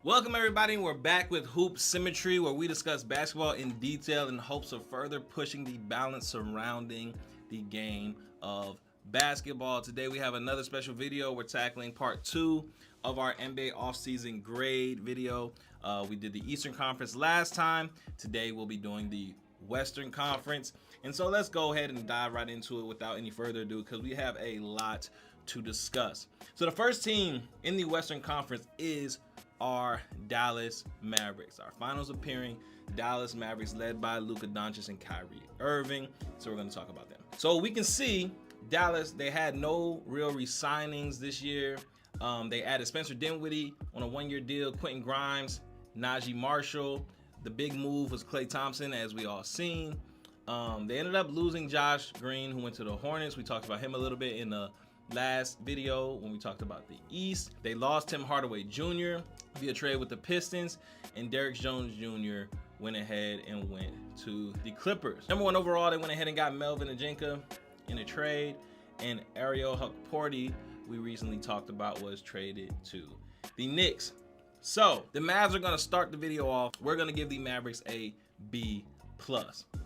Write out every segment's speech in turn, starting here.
Welcome everybody, we're back with Hoop Symmetry, where we discuss basketball in detail in hopes of further pushing the balance surrounding the game of basketball. Today we have another special video. We're tackling part 2 of our NBA offseason grade video. We did the Eastern Conference last time. Today we'll be doing the Western Conference. And so let's go ahead and dive right into it without any further ado, because we have a lot to discuss. So the first team in the Western Conference is our Dallas Mavericks. Our finals appearing Dallas Mavericks, led by Luka Doncic and Kyrie Irving. So we're going to talk about them. So we can see Dallas, they had no real re-signings this year. They added Spencer Dinwiddie on a one-year deal, Quentin Grimes, Najee Marshall. The big move was Klay Thompson, as we all seen. They ended up losing Josh Green, who went to the Hornets. We talked about him a little bit in the last video when we talked about the East. They lost Tim Hardaway Jr. via trade with the Pistons, and Derrick Jones Jr. went ahead and went to the Clippers. Number 1 overall, they went ahead and got Melvin Ojenka in a trade, and Ariel Hukporti, we recently talked about, was traded to the Knicks. So the Mavs are going to start the video off. We're going to give the Mavericks a B+,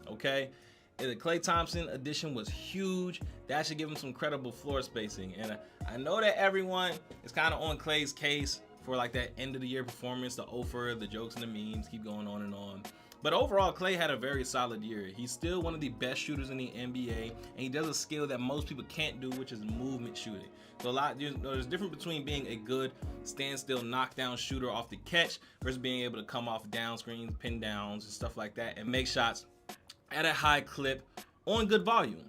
okay? And the Klay Thompson addition was huge. That should give him some credible floor spacing. And I know that everyone is kind of on Klay's case for like that end of the year performance, the offer, the jokes and the memes keep going on and on. But overall, Klay had a very solid year. He's still one of the best shooters in the NBA, and he does a skill that most people can't do, which is movement shooting. So there's a difference between being a good standstill knockdown shooter off the catch versus being able to come off down screens, pin downs, and stuff like that, and make shots at a high clip on good volume.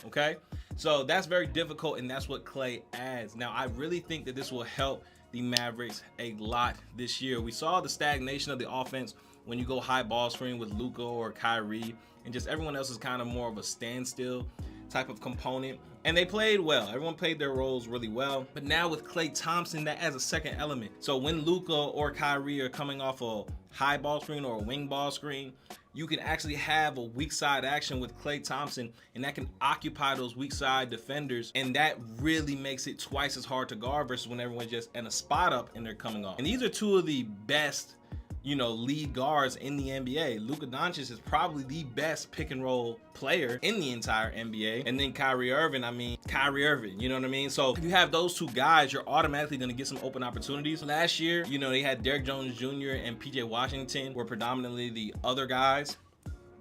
Okay, so that's very difficult, and that's what Klay adds. Now, I really think that this will help the Mavericks a lot this year. We saw the stagnation of the offense when you go high ball screen with Luka or Kyrie, and just everyone else is kind of more of a standstill type of component. And they played well. Everyone played their roles really well. But now with Klay Thompson, that adds a second element. So when Luka or Kyrie are coming off a high ball screen or a wing ball screen, you can actually have a weak side action with Klay Thompson, and that can occupy those weak side defenders, and that really makes it twice as hard to guard versus when everyone's just in a spot up and they're coming off. And these are two of the best, lead guards in the NBA. Luka Doncic is probably the best pick and roll player in the entire NBA. And then Kyrie Irving, you know what I mean? So if you have those two guys, you're automatically going to get some open opportunities. Last year, they had Derrick Jones Jr. and PJ Washington were predominantly the other guys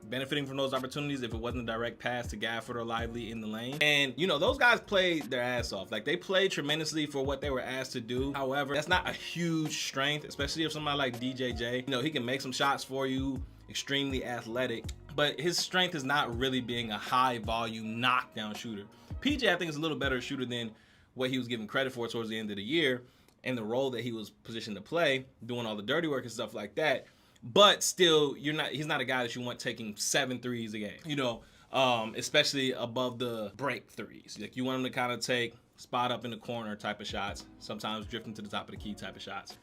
benefiting from those opportunities if it wasn't a direct pass to Gafford or Lively in the lane. And those guys played their ass off. Like, they played tremendously for what they were asked to do. However, that's not a huge strength, especially if somebody like DJJ, he can make some shots for you, extremely athletic, but his strength is not really being a high volume knockdown shooter. PJ, I think, is a little better shooter than what he was given credit for towards the end of the year and the role that he was positioned to play, doing all the dirty work and stuff like that. But still, he's not a guy that you want taking 7 threes a game, especially above the break threes. Like, you want him to kind of take spot up in the corner type of shots, sometimes drifting to the top of the key type of shots.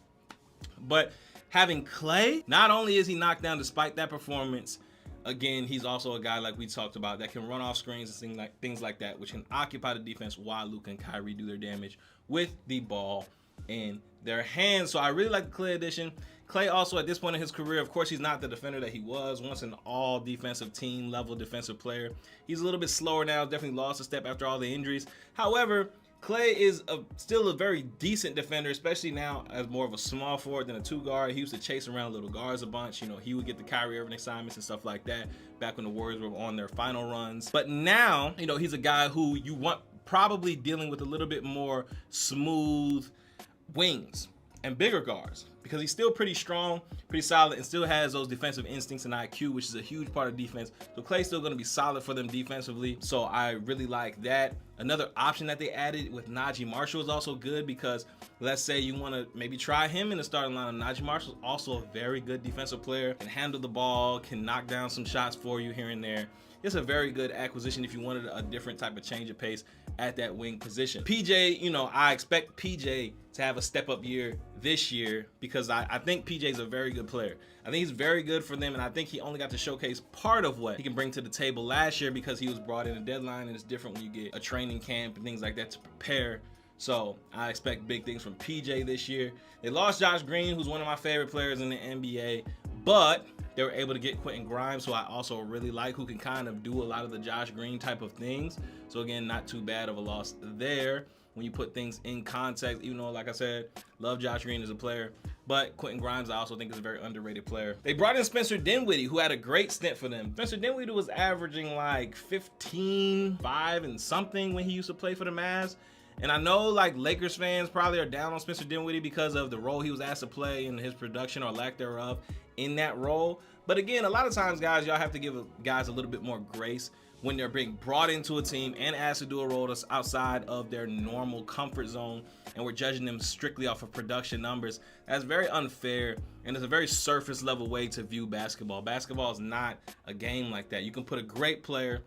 But having Klay, not only is he knocked down despite that performance, again, he's also a guy, like we talked about, that can run off screens and things like that, which can occupy the defense while Luka and Kyrie do their damage with the ball in their hands. So I really like the Klay addition. Klay also, at this point in his career, of course, he's not the defender that he was once, an all defensive team level defensive player. He's a little bit slower now, definitely lost a step after all the injuries. However, Klay is still a very decent defender, especially now as more of a small forward than a 2 guard. He used to chase around little guards a bunch. He would get the Kyrie Irving assignments and stuff like that back when the Warriors were on their final runs. But now, he's a guy who you want probably dealing with a little bit more smooth wings and bigger guards, because he's still pretty strong, pretty solid, and still has those defensive instincts and IQ, which is a huge part of defense. So Klay's still going to be solid for them defensively. So I really like that. Another option that they added with Najee Marshall is also good, because let's say you want to maybe try him in the starting lineup. Najee Marshall is also a very good defensive player, can handle the ball, can knock down some shots for you here and there. It's a very good acquisition if you wanted a different type of change of pace at that wing position. PJ, I expect PJ to have a step-up year this year, because I think PJ is a very good player. I think he's very good for them, and I think he only got to showcase part of what he can bring to the table last year, because he was brought in a deadline, and it's different when you get a training camp and things like that to prepare So I expect big things from PJ this year. They lost Josh Green, who's one of my favorite players in the NBA, but they were able to get Quentin Grimes, who I also really like, who can kind of do a lot of the Josh Green type of things. So again, not too bad of a loss there when you put things in context, even though, like I said, love Josh Green as a player. But Quentin Grimes, I also think, is a very underrated player. They brought in Spencer Dinwiddie, who had a great stint for them. Spencer Dinwiddie was averaging like 15, 5 and something when he used to play for the Mavs. And I know like Lakers fans probably are down on Spencer Dinwiddie because of the role he was asked to play and his production or lack thereof in that role. But again, a lot of times, guys, y'all have to give guys a little bit more grace when they're being brought into a team and asked to do a role that's outside of their normal comfort zone, and we're judging them strictly off of production numbers. That's very unfair, and it's a very surface level way to view basketball. Basketball is not a game like that. You can put a great player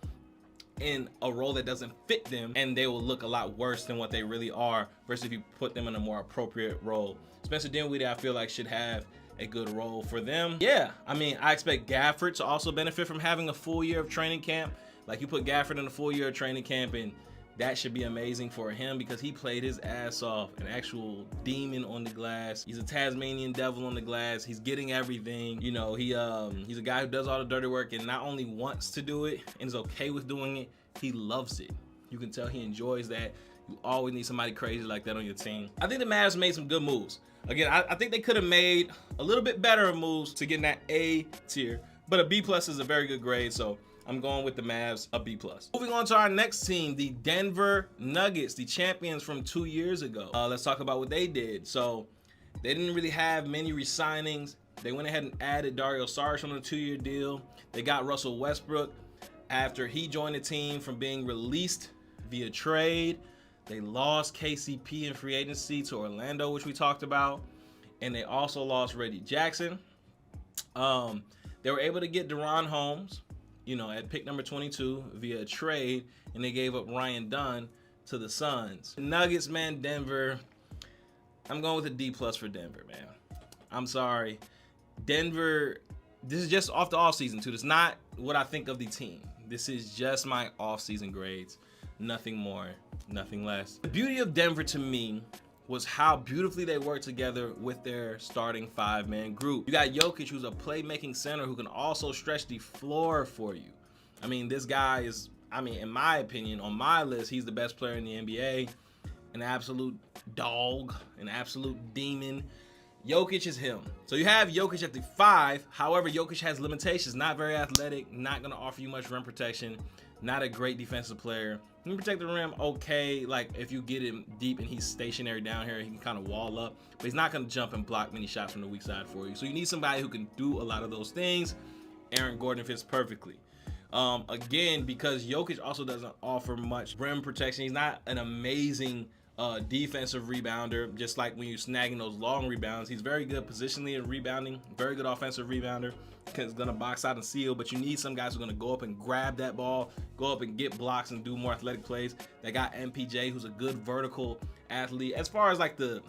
in a role that doesn't fit them, and they will look a lot worse than what they really are, versus if you put them in a more appropriate role. Spencer Dinwiddie, I feel like, should have a good role for them. Yeah, I mean, I expect Gafford to also benefit from having a full year of training camp. Like, you put Gafford in a full year of training camp, and that should be amazing for him because he played his ass off. An actual demon on the glass. He's a Tasmanian devil on the glass. He's getting everything. You know, he's a guy who does all the dirty work and not only wants to do it and is okay with doing it, he loves it. You can tell he enjoys that. You always need somebody crazy like that on your team. I think the Mavs made some good moves. Again, I think they could have made a little bit better moves to get in that A tier, but a B+ is a very good grade, so I'm going with the Mavs, a B+. Moving on to our next team, the Denver Nuggets, the champions from 2 years ago. Let's talk about what they did. So they didn't really have many re-signings. They went ahead and added Dario Saric on a 2-year deal. They got Russell Westbrook after he joined the team from being released via trade. They lost KCP in free agency to Orlando, which we talked about. And they also lost Reggie Jackson. They were able to get Deron Holmes, you know, at pick number 22 via a trade, and they gave up Ryan Dunn to the Suns. Nuggets, man, Denver. I'm going with a D+ for Denver, man. I'm sorry. Denver, this is just off the offseason, too. It's not what I think of the team. This is just my offseason grades. Nothing more, nothing less. The beauty of Denver to me was how beautifully they work together with their starting 5-man group. You got Jokic, who's a playmaking center who can also stretch the floor for you. I mean, this guy is, I mean, in my opinion, on my list, he's the best player in the NBA. An absolute dog, an absolute demon. Jokic is him. So you have Jokic at the 5. However, Jokic has limitations. Not very athletic, not going to offer you much rim protection, not a great defensive player. He can protect the rim okay, like if you get him deep and he's stationary down here, he can kind of wall up, but he's not going to jump and block many shots from the weak side for you. So you need somebody who can do a lot of those things. Aaron Gordon fits perfectly. Again, because Jokic also doesn't offer much rim protection. He's not an amazing defensive rebounder, just like when you're snagging those long rebounds. He's very good positionally in rebounding, very good offensive rebounder. He's going to box out and seal, but you need some guys who are going to go up and grab that ball, go up and get blocks and do more athletic plays. They got MPJ, who's a good vertical athlete as far as like the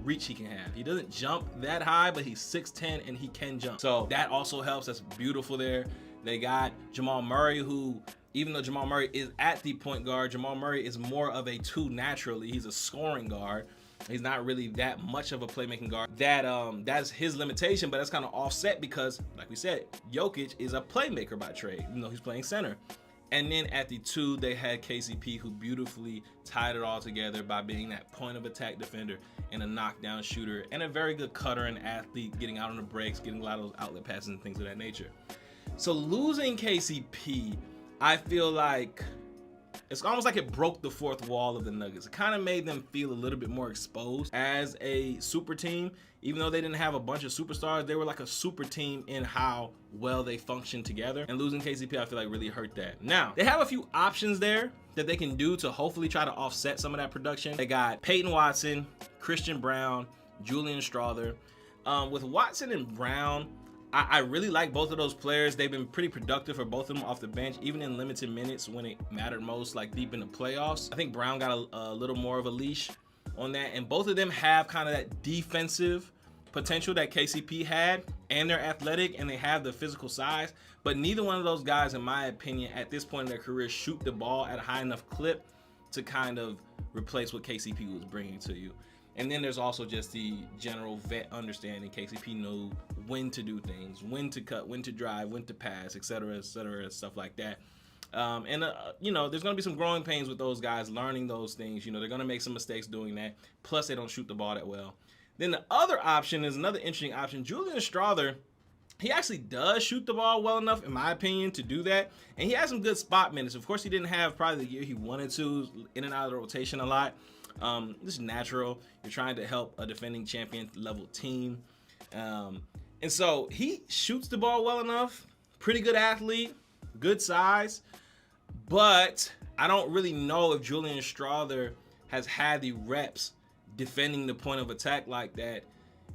reach he can have. He doesn't jump that high, but he's 6'10" and he can jump. So that also helps. That's beautiful there. They got Jamal Murray, who, even though Jamal Murray is at the point guard, Jamal Murray is more of a 2 naturally. He's a scoring guard. He's not really that much of a playmaking guard. That's his limitation, but that's kind of offset because, like we said, Jokic is a playmaker by trade, even though he's playing center. And then at the 2, they had KCP, who beautifully tied it all together by being that point of attack defender and a knockdown shooter and a very good cutter and athlete, getting out on the breaks, getting a lot of those outlet passes and things of that nature. So losing KCP, I feel like it's almost like it broke the fourth wall of the Nuggets. It kind of made them feel a little bit more exposed as a super team. Even though they didn't have a bunch of superstars, they were like a super team in how well they functioned together. And losing KCP, I feel like, really hurt that. Now, they have a few options there that they can do to hopefully try to offset some of that production. They got Peyton Watson, Christian Brown, Julian Strawther. With Watson and Brown, I really like both of those players. They've been pretty productive for both of them off the bench, even in limited minutes when it mattered most, like deep in the playoffs. I think Brown got a little more of a leash on that, and both of them have kind of that defensive potential that KCP had, and they're athletic and they have the physical size, but neither one of those guys, in my opinion, at this point in their career, shoot the ball at a high enough clip to kind of replace what KCP was bringing to you. And then there's also just the general vet understanding. KCP knew when to do things, when to cut, when to drive, when to pass, et cetera, stuff like that. You know, there's going to be some growing pains with those guys learning those things. You know, they're going to make some mistakes doing that. Plus, they don't shoot the ball that well. Then the other option is another interesting option. Julian Strawther, he actually does shoot the ball well enough, in my opinion, to do that. And he has some good spot minutes. Of course, he didn't have probably the year he wanted to, in and out of the rotation a lot. This is natural. You're trying to help a defending champion level team. And so he shoots the ball well enough. Pretty good athlete, good size. But I don't really know if Julian Strawther has had the reps defending the point of attack like that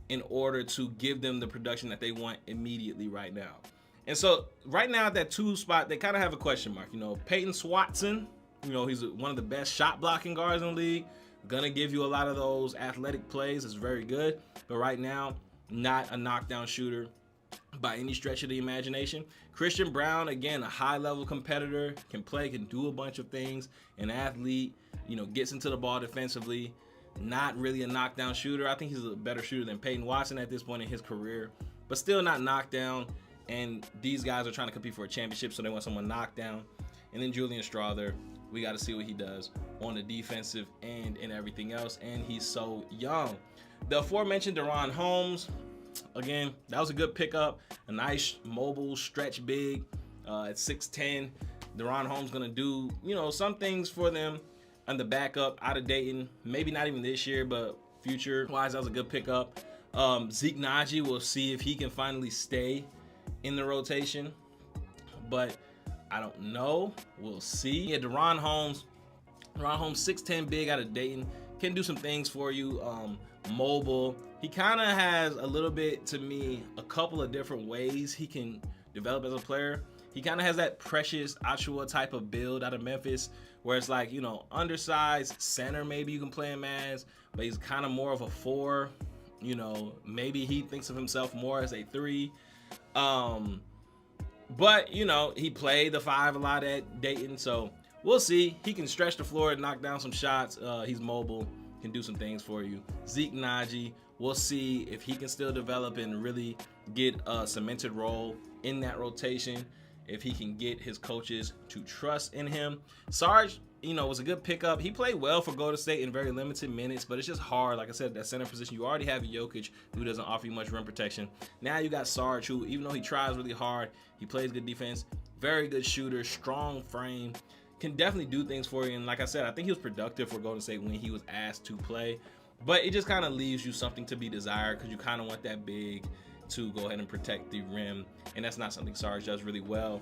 in order to give them the production that they want immediately right now. And so right now at that 2 spot, they kind of have a question mark. You know, Peyton Swatson, you know, he's one of the best shot blocking guards in the league. Gonna give you a lot of those athletic plays. It's very good. But right now, not a knockdown shooter by any stretch of the imagination. Christian Braun, again, a high-level competitor, can play, can do a bunch of things. An athlete, you know, gets into the ball defensively. Not really a knockdown shooter. I think he's a better shooter than Peyton Watson at this point in his career, but still not knockdown. And these guys are trying to compete for a championship, so they want someone knocked down. And then Julian Strawther, we got to see what he does on the defensive end and everything else. And he's so young. The aforementioned DaRon Holmes, again, that was a good pickup. A nice mobile stretch big at 6'10". DaRon Holmes going to do, you know, some things for them on the backup out of Dayton. Maybe not even this year, but future-wise, that was a good pickup. Zeke Naji, we'll see if he can finally stay in the rotation. But I don't know. We'll see. Yeah, DaRon Holmes, 6'10", big out of Dayton. Can do some things for you. Mobile. He kind of has a little bit, to me, a couple of different ways he can develop as a player. He kind of has that Precious Achiuwa type of build out of Memphis, where it's like, you know, undersized center maybe you can play him as, but he's kind of more of a 4. You know, maybe he thinks of himself more as a 3. But, you know, he played the 5 a lot at Dayton, so we'll see. He can stretch the floor and knock down some shots. He's mobile, can do some things for you. Zeke Naji, we'll see if he can still develop and really get a cemented role in that rotation, if he can get his coaches to trust in him. Sarge, you know, was a good pickup. He played well for Golden State in very limited minutes, but it's just hard. Like I said, that center position, you already have Jokic, who doesn't offer you much rim protection. Now you got Sarge, who, even though he tries really hard, he plays good defense, very good shooter, strong frame, can definitely do things for you. And like I said, I think he was productive for Golden State when he was asked to play. But it just kind of leaves you something to be desired, because you kind of want that big to go ahead and protect the rim, and that's not something Sarge does really well.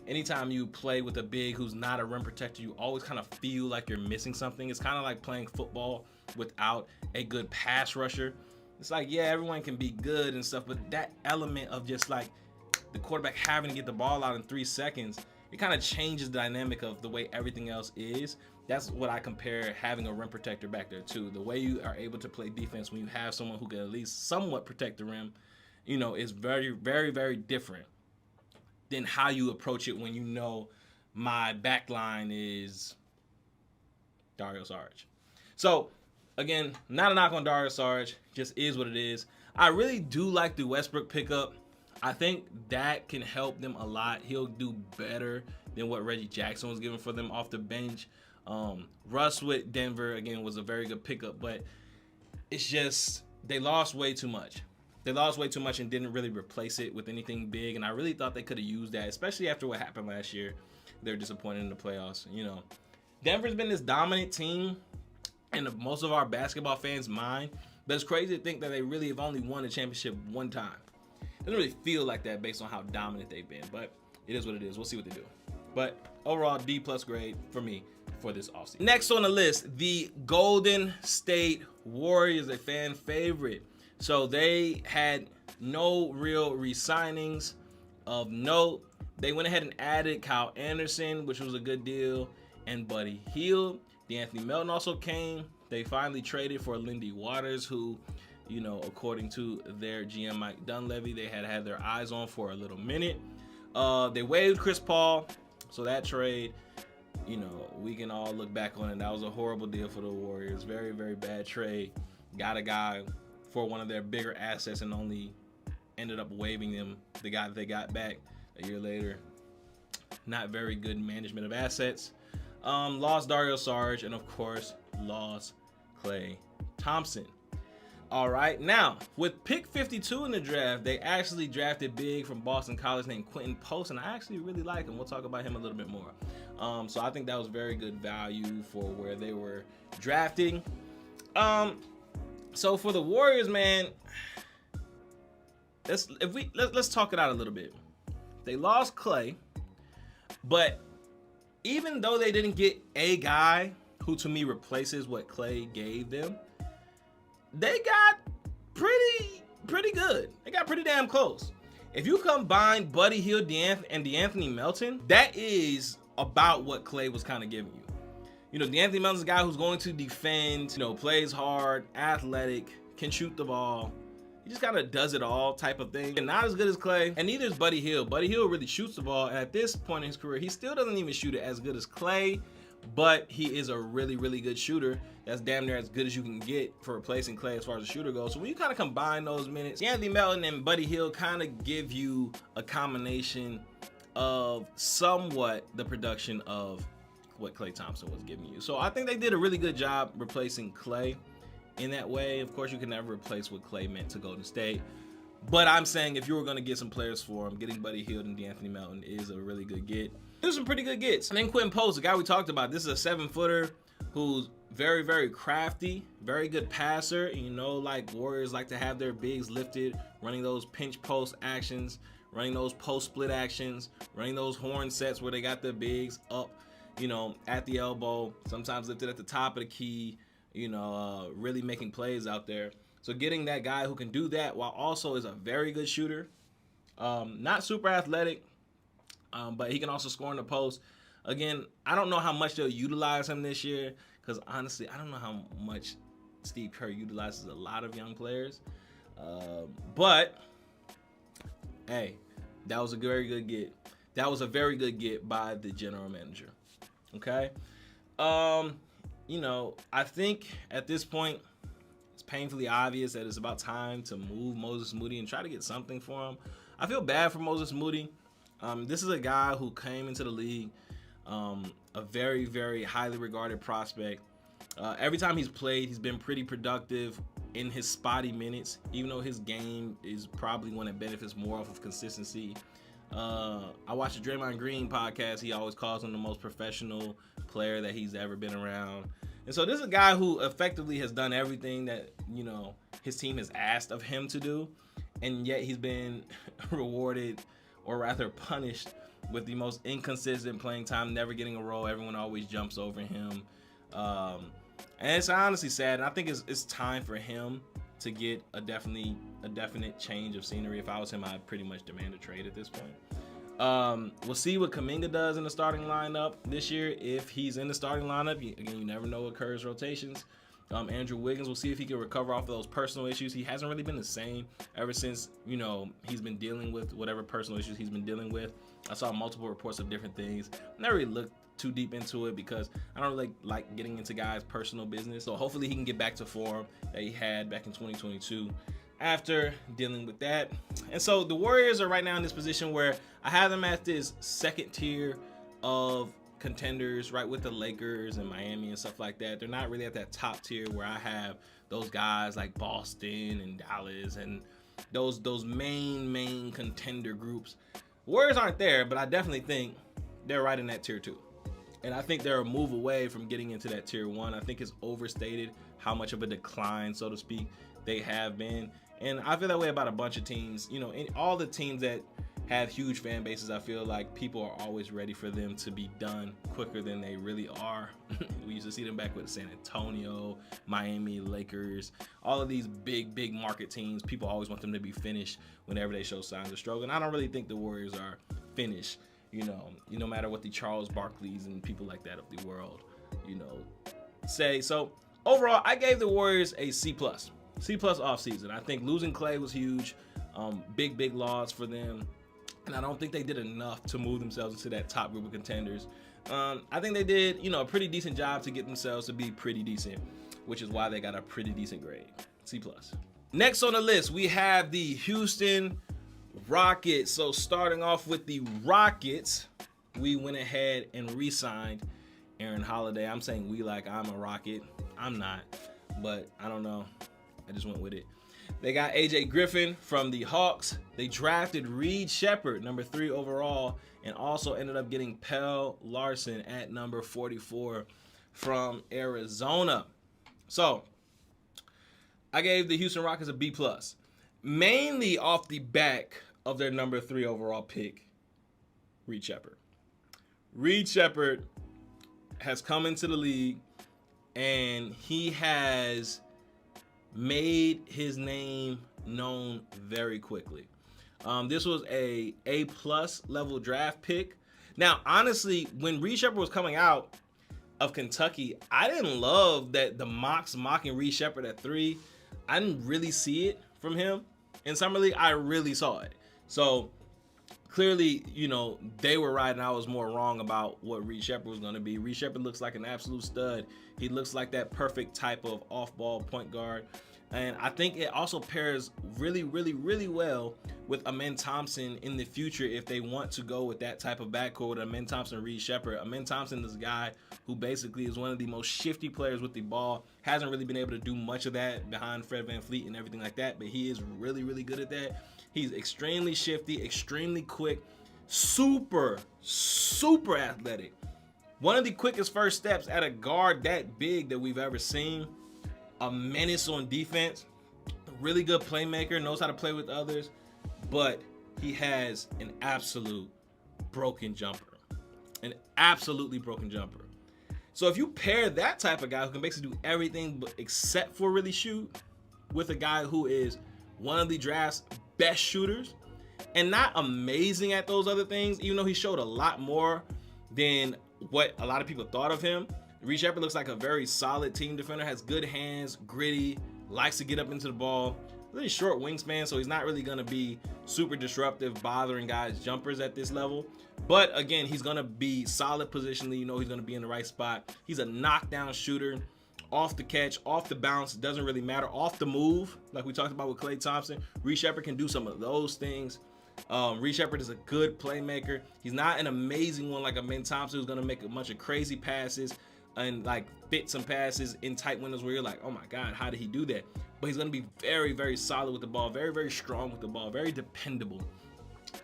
Anytime you play with a big who's not a rim protector, you always kind of feel like you're missing something. It's kind of like playing football without a good pass rusher. It's like, yeah, everyone can be good and stuff, but that element of just like the quarterback having to get the ball out in 3 seconds, it kind of changes the dynamic of the way everything else is. That's what I compare having a rim protector back there to. The way you are able to play defense when you have someone who can at least somewhat protect the rim, you know, is very, very, very different than how you approach it when you know my back line is Dario Saric. So, again, not a knock on Dario Saric, just is what it is. I really do like the Westbrook pickup. I think that can help them a lot. He'll do better than what Reggie Jackson was giving for them off the bench. Russ with Denver, again, was a very good pickup, but it's just they lost way too much. They lost way too much and didn't really replace it with anything big, and I really thought they could have used that, especially after what happened last year. They're disappointed in the playoffs. You know, Denver's been this dominant team in most of our basketball fans' mind, but it's crazy to think that they really have only won a championship one time. It doesn't really feel like that based on how dominant they've been, but it is what it is. We'll see what they do. But overall, D+ grade for me for this offseason. Next on the list, the Golden State Warriors, a fan favorite. So they had no real re-signings of note. They went ahead and added Kyle Anderson, which was a good deal, and Buddy Hield. DeAnthony Melton also came. They finally traded for Lindy Waters, who, you know, according to their GM Mike Dunleavy, they had their eyes on for a little minute. They waived Chris Paul, so that trade, we can all look back on it. That was a horrible deal for the Warriors. Very, very bad trade. Got a guy for one of their bigger assets and only ended up waiving them, the guy that they got back a year later. Not very good management of assets. Lost Dario Saric, and of course, lost Klay Thompson. All right, now with pick 52 in the draft, they actually drafted big from Boston College named Quentin Post, and I actually really like him. We'll talk about him a little bit more. So I think that was very good value for where they were drafting. So for the Warriors, man, let's talk it out a little bit. They lost Klay, but even though they didn't get a guy who to me replaces what Klay gave them, they got pretty good. They got pretty damn close. If you combine Buddy Hield and DeAnthony Melton, that is about what Klay was kind of giving you. DeAnthony Melton's a guy who's going to defend, plays hard, athletic, can shoot the ball. He just kind of does it all type of thing. And not as good as Klay, and neither is Buddy Hield. Buddy Hield really shoots the ball, and at this point in his career, he still doesn't even shoot it as good as Klay, but he is a really, really good shooter. That's damn near as good as you can get for replacing Klay as far as a shooter goes. So when you kind of combine those minutes, Anthony Melton and Buddy Hield kind of give you a combination of somewhat the production of what Klay Thompson was giving you. So I think they did a really good job replacing Klay in that way. Of course, you can never replace what Klay meant to Golden State. But I'm saying if you were going to get some players for him, getting Buddy Hield and DeAnthony Melton is a really good get. There's some pretty good gets. And then Quentin Post, the guy we talked about, this is a 7-footer who's very, very crafty, very good passer. Like Warriors like to have their bigs lifted, running those pinch post actions, running those post split actions, running those horn sets where they got their bigs up, at the elbow, sometimes lifted at the top of the key, really making plays out there. So getting that guy who can do that while also is a very good shooter, not super athletic, but he can also score in the post. Again, I don't know how much they'll utilize him this year because honestly, I don't know how much Steve Kerr utilizes a lot of young players. But hey, that was a very good get. That was a very good get by the general manager. Okay. I think at this point, it's painfully obvious that it's about time to move Moses Moody and try to get something for him. I feel bad for Moses Moody. This is a guy who came into the league, a very, very highly regarded prospect. Every time he's played, he's been pretty productive in his spotty minutes, even though his game is probably one that benefits more off of consistency. I watched the Draymond Green podcast. He always calls him the most professional player that he's ever been around. And so this is a guy who effectively has done everything that, his team has asked of him to do. And yet he's been rewarded, or rather punished, with the most inconsistent playing time, never getting a role. Everyone always jumps over him. And it's honestly sad. And I think it's time for him to get a definite change of scenery. If I was him, I'd pretty much demand a trade at this point. We'll see what Kuminga does in the starting lineup this year. If he's in the starting lineup, you never know what occurs rotations. Andrew Wiggins, we'll see if he can recover off of those personal issues. He hasn't really been the same ever since, he's been dealing with whatever personal issues he's been dealing with. I saw multiple reports of different things. Never really looked too deep into it because I don't really like getting into guys' personal business. So hopefully he can get back to form that he had back in 2022 after dealing with that. And so the Warriors are right now in this position where I have them at this second tier of contenders, right with the Lakers and Miami and stuff like that. They're not really at that top tier where I have those guys like Boston and Dallas and those main contender groups. Warriors aren't there, but I definitely think they're right in that tier 2. And I think they're a move away from getting into that tier 1. I think it's overstated how much of a decline, so to speak, they have been. And I feel that way about a bunch of teams. In all the teams that have huge fan bases, I feel like people are always ready for them to be done quicker than they really are. We used to see them back with San Antonio, Miami, Lakers, all of these big market teams. People always want them to be finished whenever they show signs of struggle. And I don't really think the Warriors are finished, no matter what the Charles Barkleys and people like that of the world, say. So overall, I gave the Warriors a C+ offseason. I think losing Klay was huge. Big loss for them. And I don't think they did enough to move themselves into that top group of contenders I think they did, a pretty decent job to get themselves to be pretty decent, which is why they got a pretty decent grade, C+. Next on the list, we have the Houston Rockets. So starting off with the Rockets, we went ahead and re-signed Aaron Holiday. I'm saying we like I'm a Rocket. I'm not, but I don't know. I just went with it. They got AJ Griffin from the Hawks. They drafted Reed Sheppard, number 3 overall, and also ended up getting Pell Larson at number 44 from Arizona. So I gave the Houston Rockets a B+, mainly off the back of their number 3 overall pick, Reed Sheppard. Reed Sheppard has come into the league, and he has made his name known very quickly. This was a A+ level draft pick. Now, honestly, when Reed Sheppard was coming out of Kentucky, I didn't love that the mocks mocking Reed Sheppard at 3. I didn't really see it from him. In Summer League, I really saw it. So clearly, they were right and I was more wrong about what Reed Sheppard was going to be. Reed Sheppard looks like an absolute stud. He looks like that perfect type of off-ball point guard. And I think it also pairs really, really, really well with Amen Thompson in the future if they want to go with that type of backcourt with Amen Thompson and Reed Sheppard. Amen Thompson is a guy who basically is one of the most shifty players with the ball. Hasn't really been able to do much of that behind Fred VanVleet and everything like that, but he is really, really good at that. He's extremely shifty, extremely quick, super, super athletic. One of the quickest first steps at a guard that big that we've ever seen. A menace on defense, a really good playmaker, knows how to play with others, but he has an absolute broken jumper. An absolutely broken jumper. So if you pair that type of guy who can basically do everything but except for really shoot with a guy who is one of the draft's best shooters and not amazing at those other things, even though he showed a lot more than what a lot of people thought of him. Reed Sheppard looks like a very solid team defender, has good hands, gritty, likes to get up into the ball. Really short wingspan, so he's not really going to be super disruptive, bothering guys' jumpers at this level. But again, he's going to be solid positionally. He's going to be in the right spot. He's a knockdown shooter, off the catch, off the bounce, doesn't really matter. Off the move, like we talked about with Klay Thompson, Reed Sheppard can do some of those things. Reed Sheppard is a good playmaker. He's not an amazing one like Amen Thompson, who's going to make a bunch of crazy passes and like fit some passes in tight windows where you're like, oh my God, how did he do that? But he's going to be very, very solid with the ball, very, very strong with the ball, very dependable.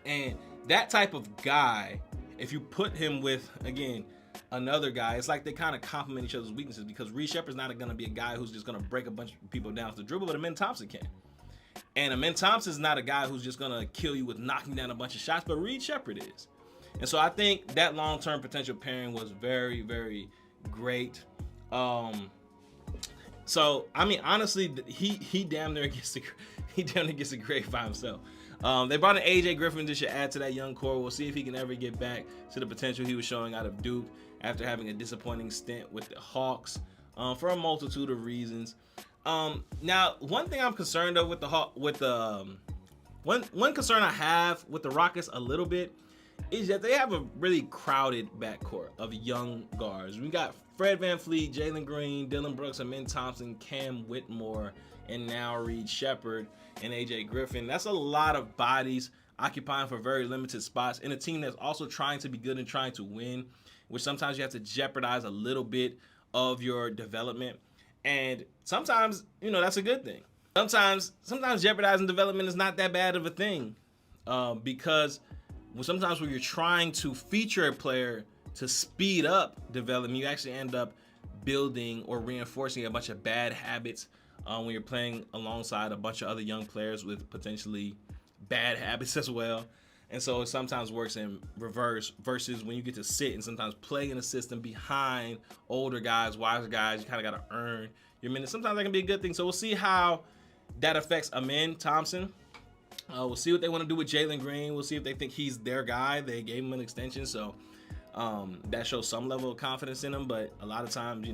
And that type of guy, if you put him with, again, another guy, it's like they kind of complement each other's weaknesses, because Reed Sheppard's not going to be a guy who's just going to break a bunch of people down with the dribble, but Amen Thompson can. And Amen Thompson's not a guy who's just going to kill you with knocking down a bunch of shots, but Reed Sheppard is. And so I think that long-term potential pairing was very, very great. So I mean, honestly, he damn near gets a grade by himself. They brought in AJ Griffin to add to that young core. We'll see if he can ever get back to the potential he was showing out of Duke after having a disappointing stint with the Hawks for a multitude of reasons. Now, one thing I'm concerned of with one concern I have with the Rockets a little bit is that they have a really crowded backcourt of young guards. We got Fred VanVleet, Jalen Green, Dillon Brooks, Amen Thompson, Cam Whitmore, and now Reed Sheppard and AJ Griffin. That's a lot of bodies occupying for very limited spots in a team that's also trying to be good and trying to win, which sometimes you have to jeopardize a little bit of your development. And sometimes, that's a good thing. Sometimes jeopardizing development is not that bad of a thing, because sometimes when you're trying to feature a player to speed up development, you actually end up building or reinforcing a bunch of bad habits when you're playing alongside a bunch of other young players with potentially bad habits as well. And so it sometimes works in reverse versus when you get to sit and sometimes play in a system behind older guys, wiser guys. You kind of got to earn your minutes. Sometimes that can be a good thing. So we'll see how that affects Amen Thompson. We'll see what they want to do with Jalen Green. We'll see if they think he's their guy. They gave him an extension, so that shows some level of confidence in him. But a lot of times,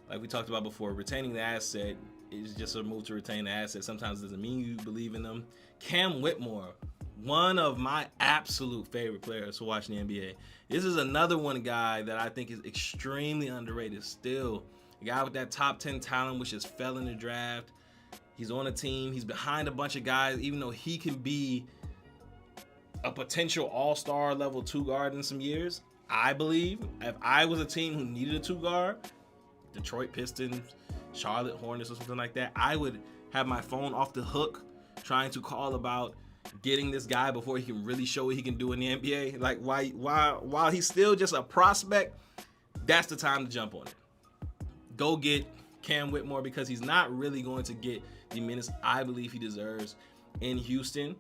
like we talked about before, retaining the asset is just a move to retain the asset. Sometimes it doesn't mean you believe in them. Cam Whitmore, one of my absolute favorite players to watch in the NBA. This is another one guy that I think is extremely underrated still. A guy with that top 10 talent, which just fell in the draft. He's on a team. He's behind a bunch of guys, even though he can be a potential all-star level 2 guard in some years. I believe if I was a team who needed a 2 guard, Detroit Pistons, Charlotte Hornets or something like that, I would have my phone off the hook trying to call about getting this guy before he can really show what he can do in the NBA. Like while he's still just a prospect, that's the time to jump on it. Go get Cam Whitmore, because he's not really going to get the minutes I believe he deserves in Houston.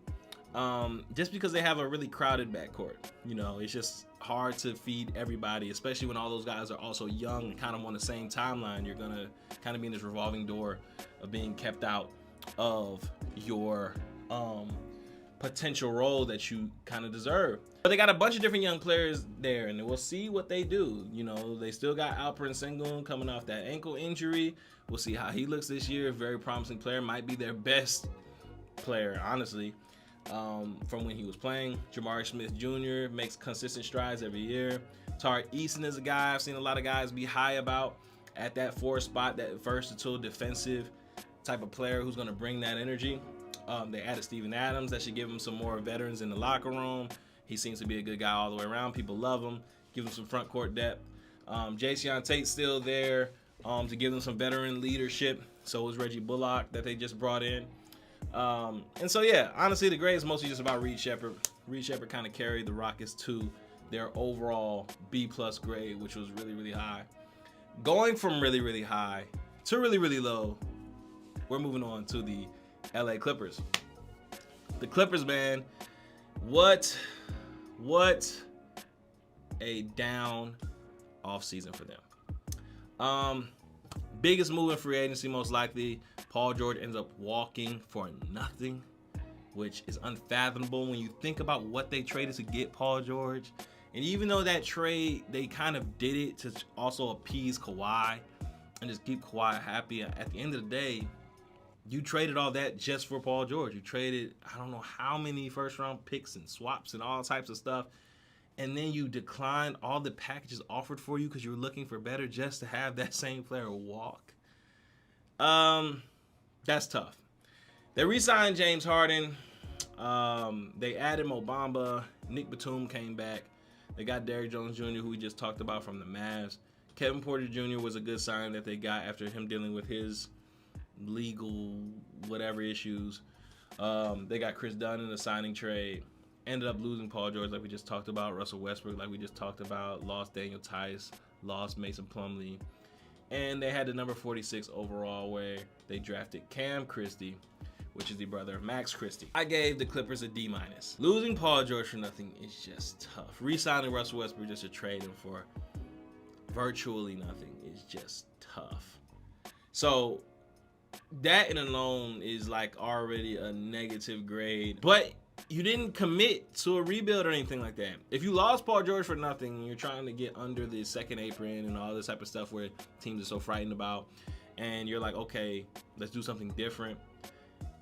Just because they have a really crowded backcourt. You know, it's just hard to feed everybody, especially when all those guys are also young and kind of on the same timeline. You're gonna kind of be in this revolving door of being kept out of your potential role that you kind of deserve. But they got a bunch of different young players there, and we'll see what they do. You know, they still got Alperen Sengun coming off that ankle injury. We'll see how he looks this year. Very promising player. Might be their best player, honestly, from when he was playing. Jabari Smith Jr. makes consistent strides every year. Tariq Eason is a guy I've seen a lot of guys be high about at that 4 spot, that versatile defensive type of player who's going to bring that energy. They added Steven Adams. That should give him some more veterans in the locker room. He seems to be a good guy all the way around. People love him. Give him some front court depth. Jayson Tate's still there to give them some veteran leadership. So is Reggie Bullock that they just brought in. And so, yeah, honestly, the grade is mostly just about Reed Sheppard. Reed Sheppard kind of carried the Rockets to their overall B+ grade, which was really, really high. Going from really, really high to really, really low, we're moving on to the LA Clippers. The Clippers, man, what a down offseason for them. Biggest move in free agency, most likely. Paul George ends up walking for nothing, which is unfathomable when you think about what they traded to get Paul George. And even though that trade, they kind of did it to also appease Kawhi and just keep Kawhi happy, at the end of the day, you traded all that just for Paul George. You traded, I don't know how many first-round picks and swaps and all types of stuff, and then you declined all the packages offered for you because you were looking for better just to have that same player walk. That's tough. They re-signed James Harden. They added Mo Bamba. Nick Batum came back. They got Derrick Jones Jr., who we just talked about from the Mavs. Kevin Porter Jr. was a good sign that they got after him dealing with his legal whatever issues. They got Chris Dunn in the signing trade. Ended up losing Paul George, like we just talked about. Russell Westbrook, like we just talked about. Lost Daniel Tice. Lost Mason Plumlee. And they had the number 46 overall, where they drafted Cam Christie, which is the brother of Max Christie. I gave the Clippers a D-. Losing Paul George for nothing is just tough. Re-signing Russell Westbrook just to trade him for virtually nothing is just tough. So that in alone is like already a negative grade. But you didn't commit to a rebuild or anything like that. If you lost Paul George for nothing and you're trying to get under the second apron and all this type of stuff where teams are so frightened about, and you're like, okay, let's do something different,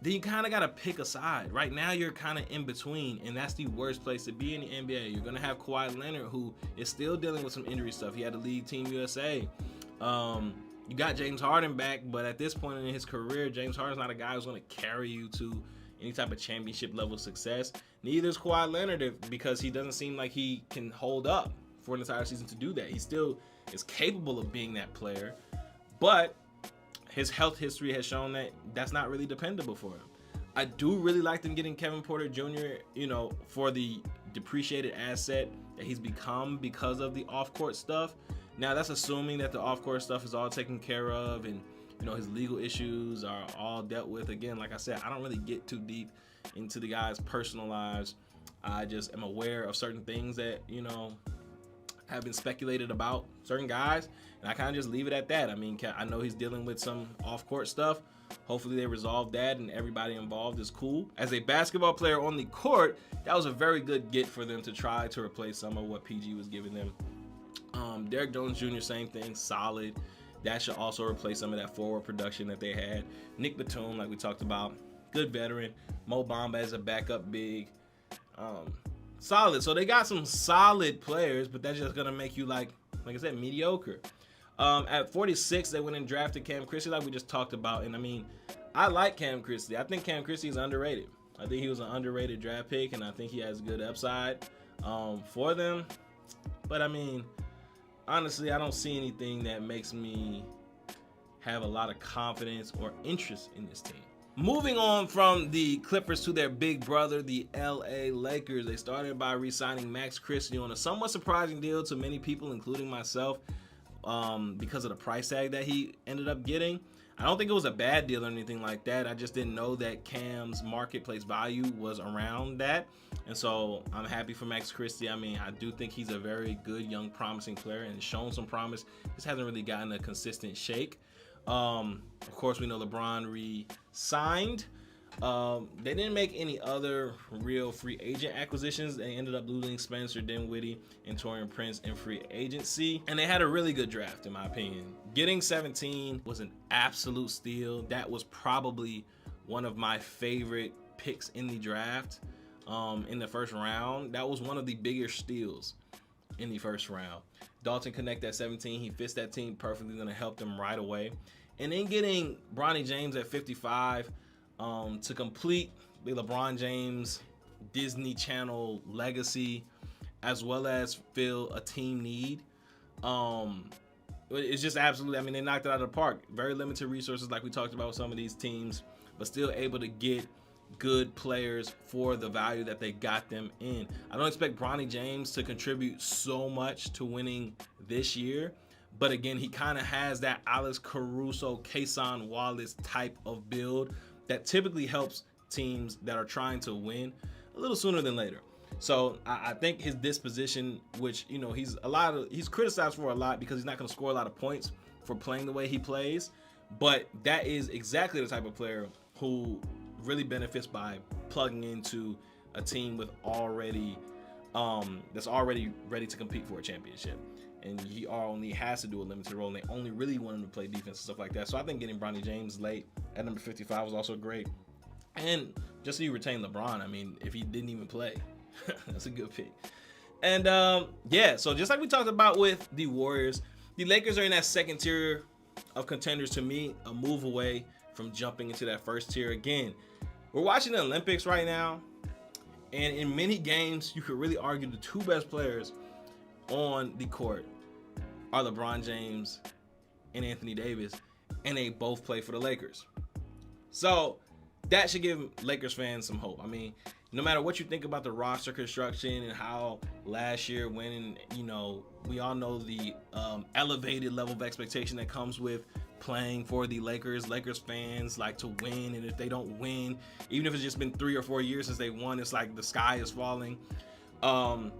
then you kind of got to pick a side. Right now, you're kind of in between, and that's the worst place to be in the NBA. You're going to have Kawhi Leonard, who is still dealing with some injury stuff. He had to leave Team USA. You got James Harden back, but at this point in his career, James Harden's not a guy who's going to carry you to any type of championship level success. Neither is Kawhi Leonard, because he doesn't seem like he can hold up for an entire season to do that. He still is capable of being that player, but his health history has shown that that's not really dependable for him. I do really like them getting Kevin Porter Jr., for the depreciated asset that he's become because of the off-court stuff. Now, that's assuming that the off-court stuff is all taken care of and his legal issues are all dealt with. Again, like I said, I don't really get too deep into the guys' personal lives. I just am aware of certain things that, have been speculated about certain guys, and I kind of just leave it at that. I mean, I know he's dealing with some off-court stuff. Hopefully they resolve that and everybody involved is cool. As a basketball player on the court, that was a very good get for them to try to replace some of what PG was giving them. Derrick Jones Jr., same thing, solid. That should also replace some of that forward production that they had. Nick Batum, like we talked about, good veteran. Mo Bamba as a backup big. solid. So they got some solid players, but that's just gonna make you like I said, mediocre. At 46, they went and drafted Cam Christie, like we just talked about. And I mean, I like Cam Christie. I think Cam Christie is underrated. I think he was an underrated draft pick, and I think he has good upside for them. But I mean, honestly, I don't see anything that makes me have a lot of confidence or interest in this team. Moving on from the Clippers to their big brother, the LA Lakers. They started by re-signing Max Christie on a somewhat surprising deal to many people, including myself, because of the price tag that he ended up getting. I don't think it was a bad deal or anything like that. I just didn't know that Cam's marketplace value was around that. And so I'm happy for Max Christie. I mean, I do think he's a very good, young, promising player and shown some promise. Just hasn't really gotten a consistent shake. Of course, we know LeBron re-signed. They didn't make any other real free agent acquisitions. They ended up losing Spencer Dinwiddie and Taurean Prince in free agency. And they had a really good draft, in my opinion. Getting 17 was an absolute steal. That was probably one of my favorite picks in the draft in the first round. That was one of the bigger steals in the first round. Dalton Connect at 17, he fits that team perfectly, going to help them right away. And then getting Bronny James at 55 to complete the LeBron James Disney Channel legacy, as well as fill a team need. It's just absolutely, I mean, they knocked it out of the park. Very limited resources like we talked about with some of these teams, but still able to get good players for the value that they got them in. I don't expect Bronny James to contribute so much to winning this year, but again, he kind of has that Alex Caruso, Cason Wallace type of build that typically helps teams that are trying to win a little sooner than later. So I think his disposition, which, you know, he's criticized for a lot because he's not going to score a lot of points for playing the way he plays, but that is exactly the type of player who really benefits by plugging into a team with already that's already ready to compete for a championship. And he only has to do a limited role, and they only really want him to play defense and stuff like that. So I think getting Bronny James late at number 55 was also great. And just so you retain LeBron, I mean, if he didn't even play, that's a good pick. And yeah, so just like we talked about with the Warriors, the Lakers are in that second tier of contenders. To me, a move away from jumping into that first tier. Again, we're watching the Olympics right now, and in many games, you could really argue the two best players on the court are LeBron James and Anthony Davis, and they both play for the Lakers. So that should give Lakers fans some hope. I mean, no matter what you think about the roster construction and how last year when, you know, we all know the elevated level of expectation that comes with playing for the Lakers. Lakers fans like to win, and if they don't win, even if it's just been 3 or 4 years since they won, it's like the sky is falling. I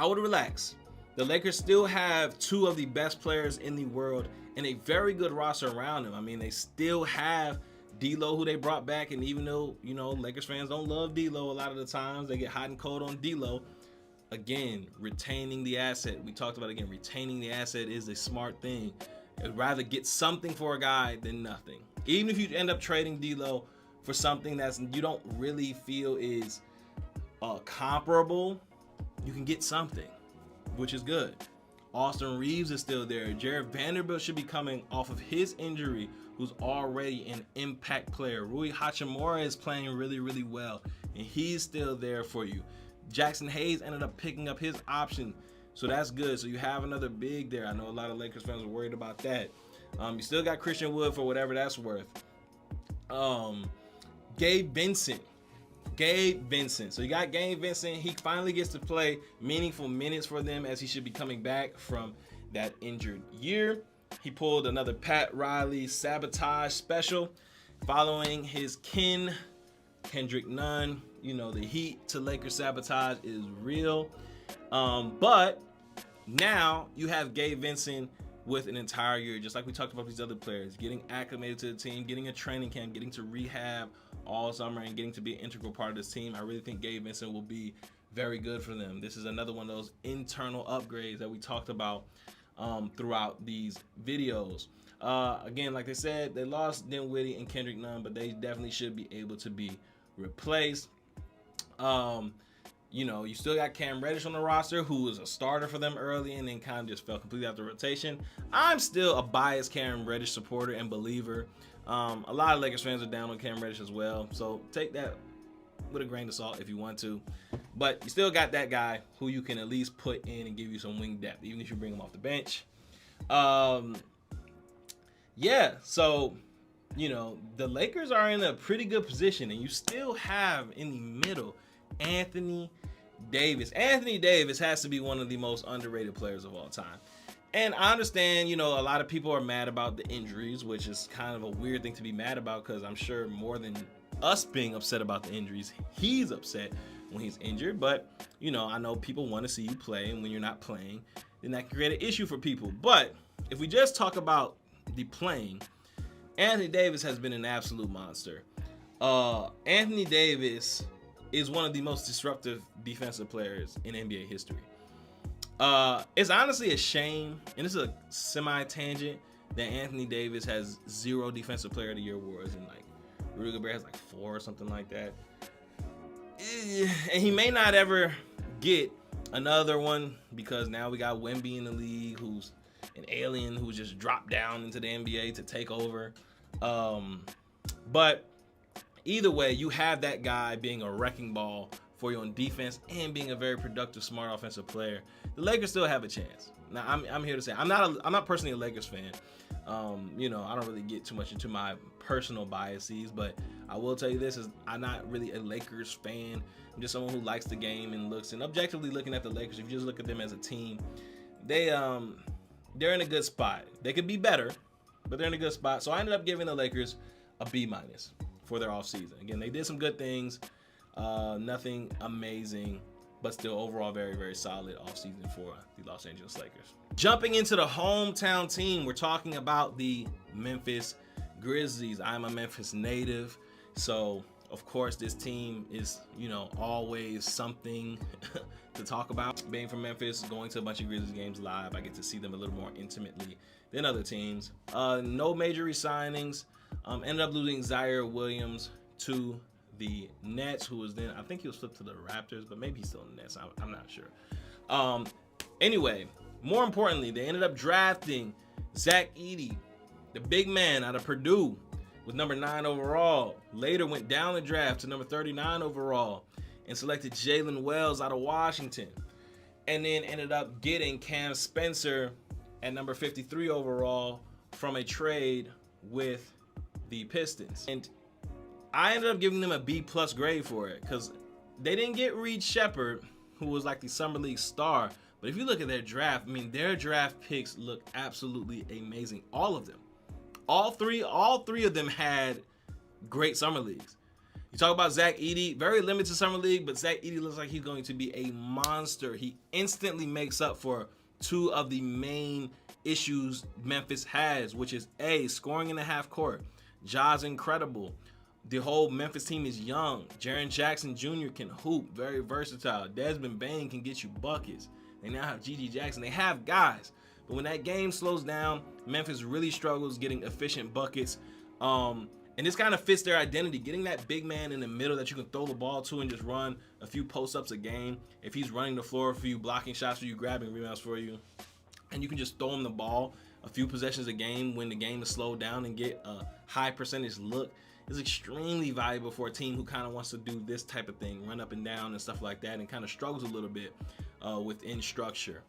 would relax. The Lakers still have two of the best players in the world and a very good roster around them. I mean, they still have D'Lo, who they brought back, and even though, you know, Lakers fans don't love D'Lo a lot of the times, they get hot and cold on D'Lo. Again, retaining the asset. We talked about, again, retaining the asset is a smart thing. I'd rather get something for a guy than nothing. Even if you end up trading D'Lo for something that's you don't really feel is comparable, you can get something, which is good. Austin Reeves is still there. Jared Vanderbilt should be coming off of his injury, who's already an impact player. Rui Hachimura is playing really, really well, and he's still there for you. Jackson Hayes ended up picking up his option, so that's good. So you have another big there. I know a lot of Lakers fans are worried about that. You still got Christian Wood for whatever that's worth. Gabe Vincent. So you got Gabe Vincent. He finally gets to play meaningful minutes for them, as he should be coming back from that injured year. He pulled another Pat Riley sabotage special following his Kendrick Nunn. You know, the heat to Lakers sabotage is real. But now you have Gabe Vincent with an entire year, just like we talked about these other players, getting acclimated to the team, getting a training camp, getting to rehab all summer, and getting to be an integral part of this team. I really think Gabe Vincent will be very good for them. This is another one of those internal upgrades that we talked about throughout these videos. Again, like I said, they lost Dinwiddie and Kendrick Nunn, but they definitely should be able to be replaced. You know, you still got Cam Reddish on the roster, who was a starter for them early and then kind of just fell completely out the rotation. I'm still a biased Cam Reddish supporter and believer. A lot of Lakers fans are down on Cam Reddish as well, so take that with a grain of salt if you want to. But you still got that guy who you can at least put in and give you some wing depth, even if you bring him off the bench. Yeah, so, you know, the Lakers are in a pretty good position, and you still have in the middle Anthony Davis. Anthony Davis has to be one of the most underrated players of all time. And I understand, you know, a lot of people are mad about the injuries, which is kind of a weird thing to be mad about, because I'm sure more than us being upset about the injuries, he's upset when he's injured. But, you know, I know people want to see you play, and when you're not playing, then that can create an issue for people. But if we just talk about the playing, Anthony Davis has been an absolute monster. Anthony Davis is one of the most disruptive defensive players in NBA history. It's honestly a shame, and it's a semi-tangent, that Anthony Davis has 0 Defensive Player of the Year awards, and like Rudy Gobert has like 4 or something like that. And he may not ever get another one, because now we got Wemby in the league, who's an alien who just dropped down into the NBA to take over. But either way, you have that guy being a wrecking ball for you on defense and being a very productive, smart offensive player. The Lakers still have a chance. Now, I'm here to say I'm not personally a Lakers fan. You know, I don't really get too much into my personal biases, but I will tell you this: is I'm not really a Lakers fan. I'm just someone who likes the game and looks, and objectively looking at the Lakers, if you just look at them as a team, they're in a good spot. They could be better, but they're in a good spot. So I ended up giving the Lakers a B- for their offseason. Again, they did some good things. Nothing amazing, but still overall very, very solid offseason for the Los Angeles Lakers. Jumping into the hometown team, we're talking about the Memphis Grizzlies. I'm a Memphis native, so of course this team is, you know, always something to talk about. Being from Memphis, going to a bunch of Grizzlies games live, I get to see them a little more intimately than other teams. No major re-signings. Ended up losing Zaire Williams to the Nets, who was then, I think he was flipped to the Raptors, but maybe he's still in the Nets. I'm not sure. Anyway, more importantly, they ended up drafting Zach Edey, the big man out of Purdue, with number 9 overall. Later went down the draft to number 39 overall and selected Jalen Wells out of Washington. And then ended up getting Cam Spencer at number 53 overall from a trade with the Pistons. And I ended up giving them a B+ grade for it, because they didn't get Reed Shepherd, who was like the Summer League star. But if you look at their draft, I mean, their draft picks look absolutely amazing. All of them. All three of them had great Summer Leagues. You talk about Zach Edey, very limited Summer League, but Zach Edey looks like he's going to be a monster. He instantly makes up for 2 of the main issues Memphis has, which is A, scoring in the half court. Ja's incredible. The whole Memphis team is young. Jaren Jackson Jr. can hoop, very versatile. Desmond Bane can get you buckets. They now have G.G. Jackson. They have guys. But when that game slows down, Memphis really struggles getting efficient buckets. And this kind of fits their identity. Getting that big man in the middle that you can throw the ball to and just run a few post-ups a game. If he's running the floor for you, blocking shots for you, grabbing rebounds for you, and you can just throw him the ball a few possessions a game when the game is slowed down and get a high percentage look, is extremely valuable for a team who kind of wants to do this type of thing, run up and down and stuff like that, and kind of struggles a little bit within structure.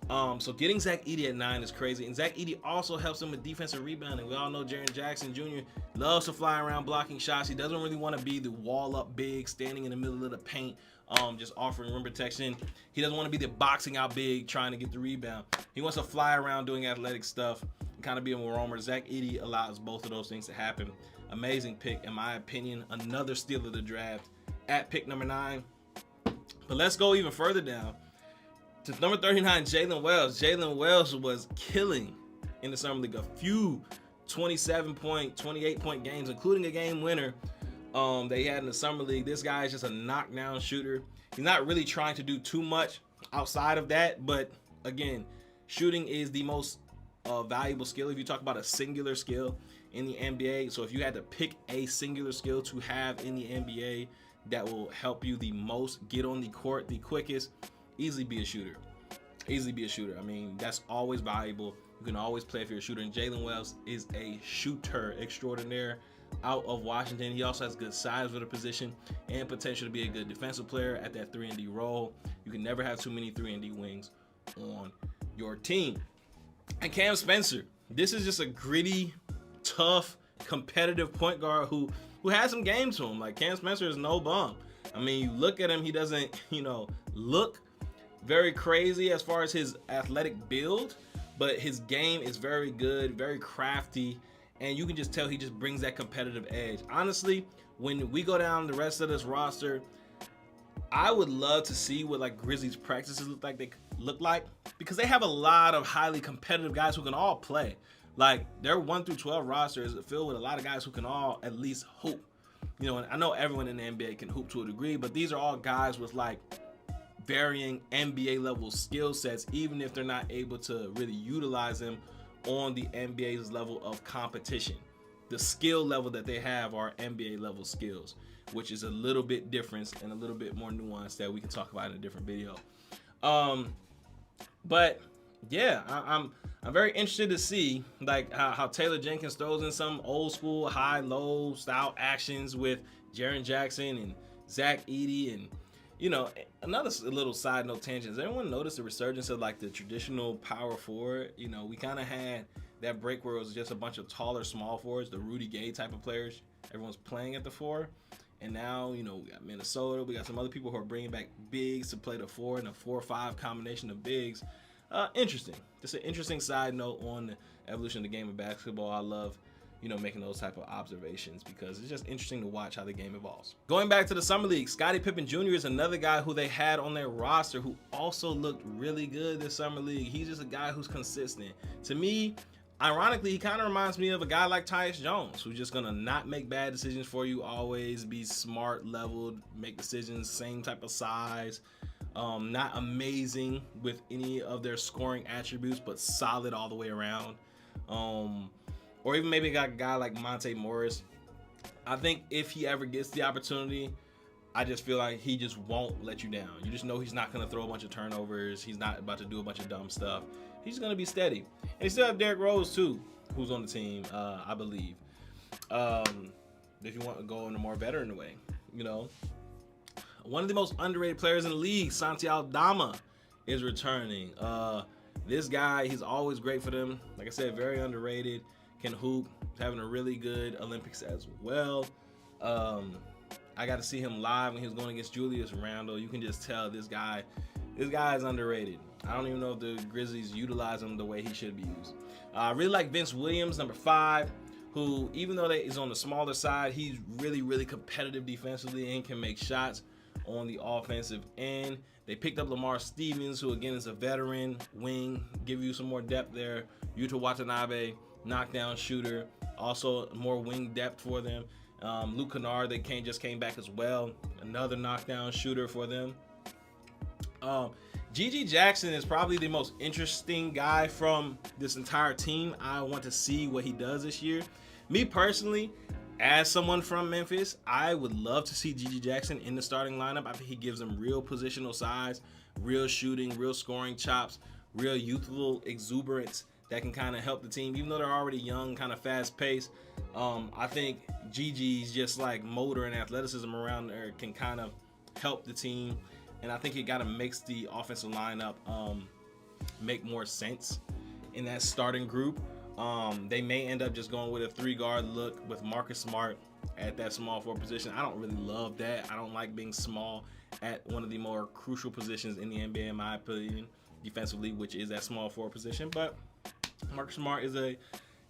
So getting Zach Edey at 9 is crazy, and Zach Edey also helps them with defensive rebounding. We all know Jaren Jackson Jr. loves to fly around blocking shots. He doesn't really want to be the wall-up big, standing in the middle of the paint, just offering rim protection. He doesn't want to be the boxing out big, trying to get the rebound. He wants to fly around doing athletic stuff and kind of be a roamer. Zach Edey allows both of those things to happen. Amazing pick, in my opinion. Another steal of the draft at pick number 9. But let's go even further down to number 39, Jalen Wells. Jalen Wells was killing in the Summer League. A few 27-point, 28-point games, including a game winner they had in the Summer League. This guy is just a knockdown shooter. He's not really trying to do too much outside of that, but again, shooting is the most valuable skill if you talk about a singular skill in the NBA. So if you had to pick a singular skill to have in the NBA, that will help you the most, get on the court the quickest, easily be a shooter. Easily be a shooter. I mean, that's always valuable. You can always play if you're a shooter. And Jalen Wells is a shooter extraordinaire out of Washington. He also has good size for the position and potential to be a good defensive player at that 3-and-D role. You can never have too many 3-and-D wings on your team. And Cam Spencer, this is just a gritty, tough, competitive point guard who has some game to him. Like, Cam Spencer is no bum. I mean, you look at him, he doesn't, look very crazy as far as his athletic build, but his game is very good, very crafty, and you can just tell he just brings that competitive edge. Honestly, when we go down the rest of this roster, I would love to see what like Grizzlies practices look like because they have a lot of highly competitive guys who can all play. Like, their 1 through 12 roster is filled with a lot of guys who can all at least hoop. And I know everyone in the NBA can hoop to a degree, but these are all guys with like varying NBA level skill sets, even if they're not able to really utilize them on the NBA's level of competition. The skill level that they have are NBA level skills, which is a little bit different and a little bit more nuanced that we can talk about in a different video. But yeah, I'm very interested to see like how Taylor Jenkins throws in some old school high-low style actions with Jaren Jackson and Zach Edey. And another little side note tangent. Has anyone noticed the resurgence of like the traditional power forward? We kind of had that break where it was just a bunch of taller small forwards, the Rudy Gay type of players. Everyone's playing at the 4. And now, we got Minnesota. We got some other people who are bringing back bigs to play the 4 and a 4-5 combination of bigs. Interesting. Just an interesting side note on the evolution of the game of basketball. I love, making those type of observations because it's just interesting to watch how the game evolves. Going back to the Summer League, Scottie Pippen Jr. is another guy who they had on their roster who also looked really good this Summer League. He's just a guy who's consistent. To me, ironically, he kind of reminds me of a guy like Tyus Jones, who's just going to not make bad decisions for you, always be smart, leveled, make decisions, same type of size. Not amazing with any of their scoring attributes, but solid all the way around. Or even maybe got a guy like Monte Morris. I think if he ever gets the opportunity, I just feel like he just won't let you down. You just know he's not going to throw a bunch of turnovers. He's not about to do a bunch of dumb stuff. He's going to be steady. And you still have Derrick Rose, too, who's on the team, I believe. If you want to go in a more veteran way, One of the most underrated players in the league, Santi Aldama, is returning. This guy, he's always great for them. Like I said, very underrated. Can hoop. Having a really good Olympics as well. I got to see him live when he was going against Julius Randle. You can just tell this guy is underrated. I don't even know if the Grizzlies utilize him the way he should be used. I really like Vince Williams, number 5, who, even though he's on the smaller side, he's really, really competitive defensively and can make shots on the offensive end. They picked up Lamar Stevens, who again is a veteran wing, give you some more depth there. Yuta Watanabe, knockdown shooter, also more wing depth for them. Luke Kennard, just came back as well, another knockdown shooter for them. GG Jackson is probably the most interesting guy from this entire team. I want to see what he does this year. Me personally, as someone from Memphis, I would love to see GG Jackson in the starting lineup. I think he gives them real positional size, real shooting, real scoring chops, real youthful exuberance that can kind of help the team. Even though they're already young, kind of fast-paced, I think GG's just like motor and athleticism around there can kind of help the team. And I think it kind of makes the offensive lineup make more sense in that starting group. They may end up just going with a 3-guard look with Marcus Smart at that small forward position. I don't really love that. I don't like being small at one of the more crucial positions in the NBA, in my opinion, defensively, which is that small forward position. But Marcus Smart is a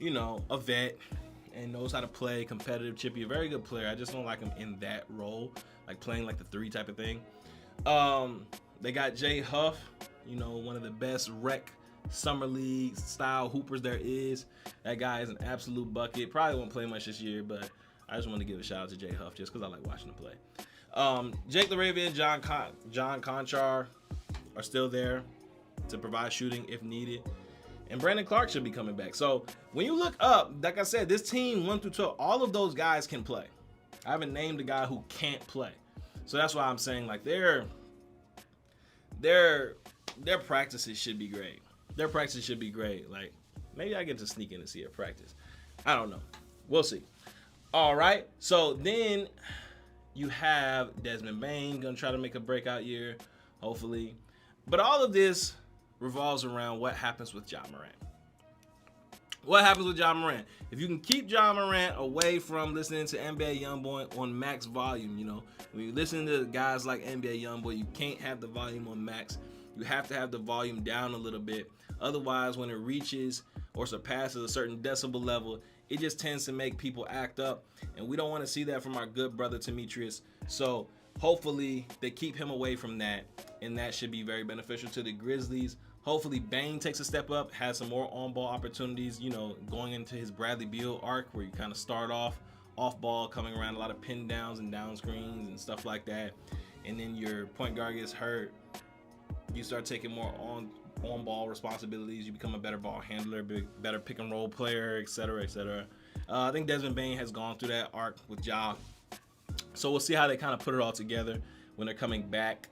vet and knows how to play competitive, chippy, a very good player. I just don't like him in that role, like playing like the 3 type of thing. They got Jay Huff, one of the best rec summer league style hoopers there is. That guy is an absolute bucket. Probably won't play much this year, but I just want to give a shout out to Jay Huff just because I like watching him play. Jake LaRavia and John Conchar are still there to provide shooting if needed. And Brandon Clark should be coming back. So when you look up, like I said, this team 1 through 12, all of those guys can play. I haven't named a guy who can't play. So that's why I'm saying like their practices should be great. Their practice should be great. Like maybe I get to sneak in and see a practice. I don't know. We'll see. All right. So then you have Desmond Bane gonna try to make a breakout year, hopefully. But all of this revolves around what happens with Ja Morant. What happens with Ja Morant? If you can keep Ja Morant away from listening to NBA Youngboy on max volume, you know, when you listen to guys like NBA Youngboy, you can't have the volume on max. You have to have the volume down a little bit. Otherwise, when it reaches or surpasses a certain decibel level, it just tends to make people act up. And we don't want to see that from our good brother Demetrius. So hopefully they keep him away from that. And that should be very beneficial to the Grizzlies. Hopefully Bane takes a step up, has some more on-ball opportunities, you know, going into his Bradley Beal arc where you kind of start off ball, coming around a lot of pin downs and down screens and stuff like that. And then your point guard gets hurt. You start taking more on-ball responsibilities. You become a better ball handler, better pick and roll player, etc., etc. I think Desmond Bane has gone through that arc with Ja. So we'll see how they kind of put it all together when they're coming back.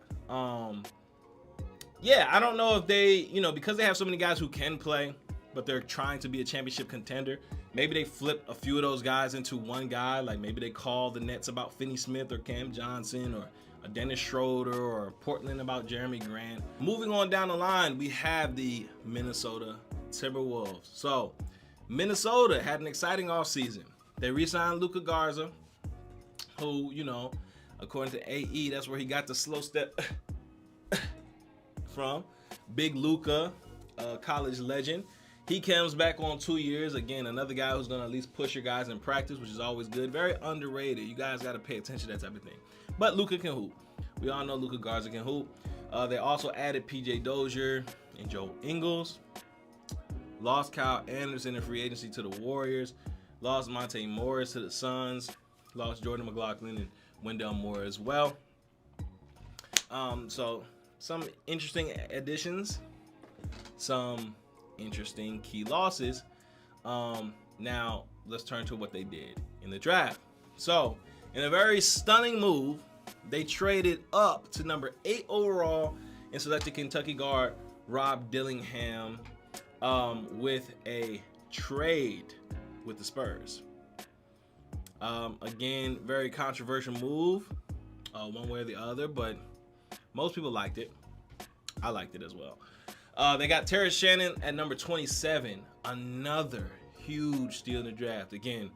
Yeah, I don't know if they, you know, because they have so many guys who can play, but they're trying to be a championship contender. Maybe they flip a few of those guys into one guy. Like maybe they call the Nets about Finney-Smith or Cam Johnson or a Dennis Schroeder or Portland about Jeremy Grant. Moving on down the line, we have the Minnesota Timberwolves. So Minnesota had an exciting offseason. They re-signed Luka Garza, who, you know, according to AE, that's where he got the slow step from. Big Luka, college legend. He comes back on 2 years. Again, another guy who's going to at least push your guys in practice, which is always good. Very underrated. You guys got to pay attention to that type of thing. But Luka can hoop. We all know Luka Garza can hoop. They also added PJ Dozier and Joe Ingles. Lost Kyle Anderson in free agency to the Warriors. Lost Monte Morris to the Suns. Lost Jordan McLaughlin and Wendell Moore as well. So some interesting additions. Some interesting key losses. Now let's turn to what they did in the draft. So in a very stunning move, they traded up to number 8 overall and selected Kentucky guard Rob Dillingham with a trade with the Spurs. Again, very controversial move, one way or the other, but most people liked it. I liked it as well. They got Terrence Shannon at number 27, another huge steal in the draft. Again,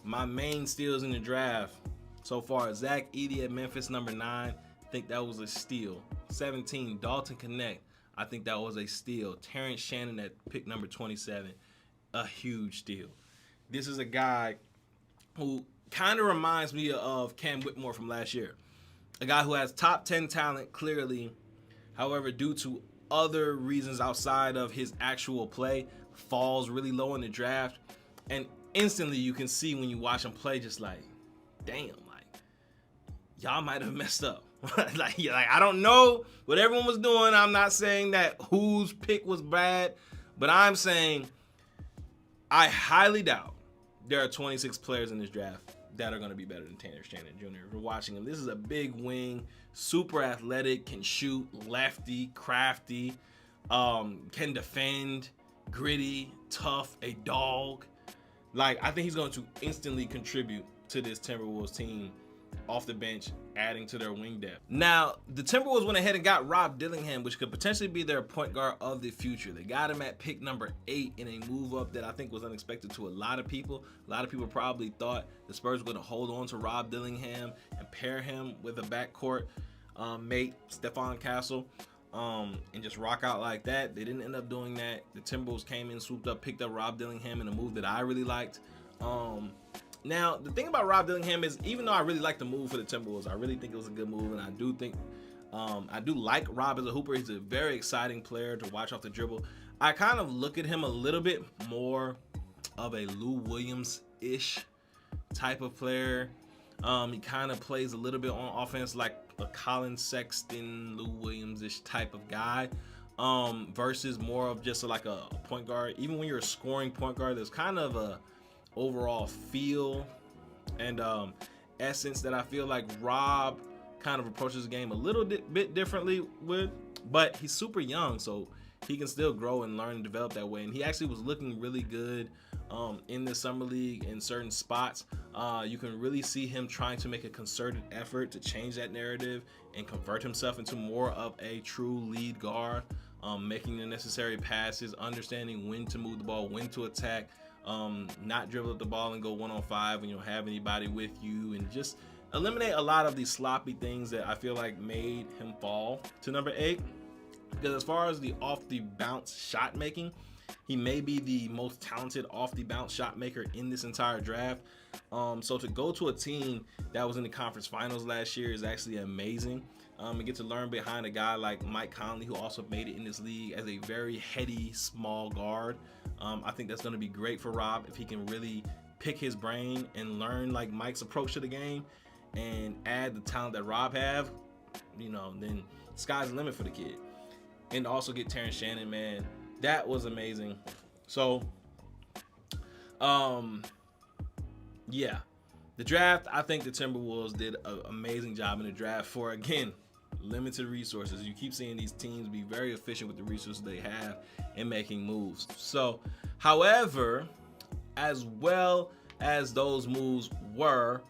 my main steals in the draft so far, Zach Edey at Memphis, number 9. I think that was a steal. 17, Dalton Connect. I think that was a steal. Terrence Shannon at pick number 27, a huge steal. This is a guy who kind of reminds me of Cam Whitmore from last year. A guy who has top 10 talent, clearly. However, due to other reasons outside of his actual play, falls really low in the draft. And instantly you can see when you watch him play, just like, damn, like, y'all might have messed up. like, I don't know what everyone was doing. I'm not saying that whose pick was bad, but I'm saying I highly doubt there are 26 players in this draft that are going to be better than Tanner Shannon Jr. If you're watching him, this is a big wing, super athletic, can shoot, lefty, crafty, can defend, gritty, tough, a dog. Like, I think he's going to instantly contribute to this Timberwolves team off the bench, adding to their wing depth. Now, the Timberwolves went ahead and got Rob Dillingham, which could potentially be their point guard of the future. They got him at pick number 8 in a move up that I think was unexpected to a lot of people. A lot of people probably thought the Spurs were going to hold on to Rob Dillingham and pair him with a backcourt mate, Stephon Castle, and just rock out like that. They didn't end up doing that. The Timberwolves came in, swooped up, picked up Rob Dillingham in a move that I really liked. Now, the thing about Rob Dillingham is, even though I really like the move for the Timberwolves, I really think it was a good move, and I do think, I do like Rob as a hooper. He's a very exciting player to watch off the dribble. I kind of look at him a little bit more of a Lou Williams-ish type of player. He kind of plays a little bit on offense like a Colin Sexton, Lou Williams-ish type of guy, versus more of just like a point guard. Even when you're a scoring point guard, there's kind of a overall feel and essence that I feel like Rob kind of approaches the game a little bit differently with, but he's super young, so he can still grow and learn and develop that way. And he actually was looking really good in the summer league in certain spots. You can really see him trying to make a concerted effort to change that narrative and convert himself into more of a true lead guard, making the necessary passes, understanding when to move the ball, when to attack, not dribble up the ball and go 1-on-5 when you don't have anybody with you, and just eliminate a lot of these sloppy things that I feel like made him fall to number 8. Because as far as the off the bounce shot making, he may be the most talented off the bounce shot maker in this entire draft. So to go to a team that was in the conference finals last year is actually amazing. And get to learn behind a guy like Mike Conley, who also made it in this league as a very heady small guard. I think that's going to be great for Rob if he can really pick his brain and learn like Mike's approach to the game and add the talent that Rob have. Then sky's the limit for the kid. And also get Terrence Shannon, man. That was amazing. So, yeah. The draft, I think the Timberwolves did an amazing job in the draft for, again, limited resources. You keep seeing these teams be very efficient with the resources they have in making moves. So, however, as well as those moves were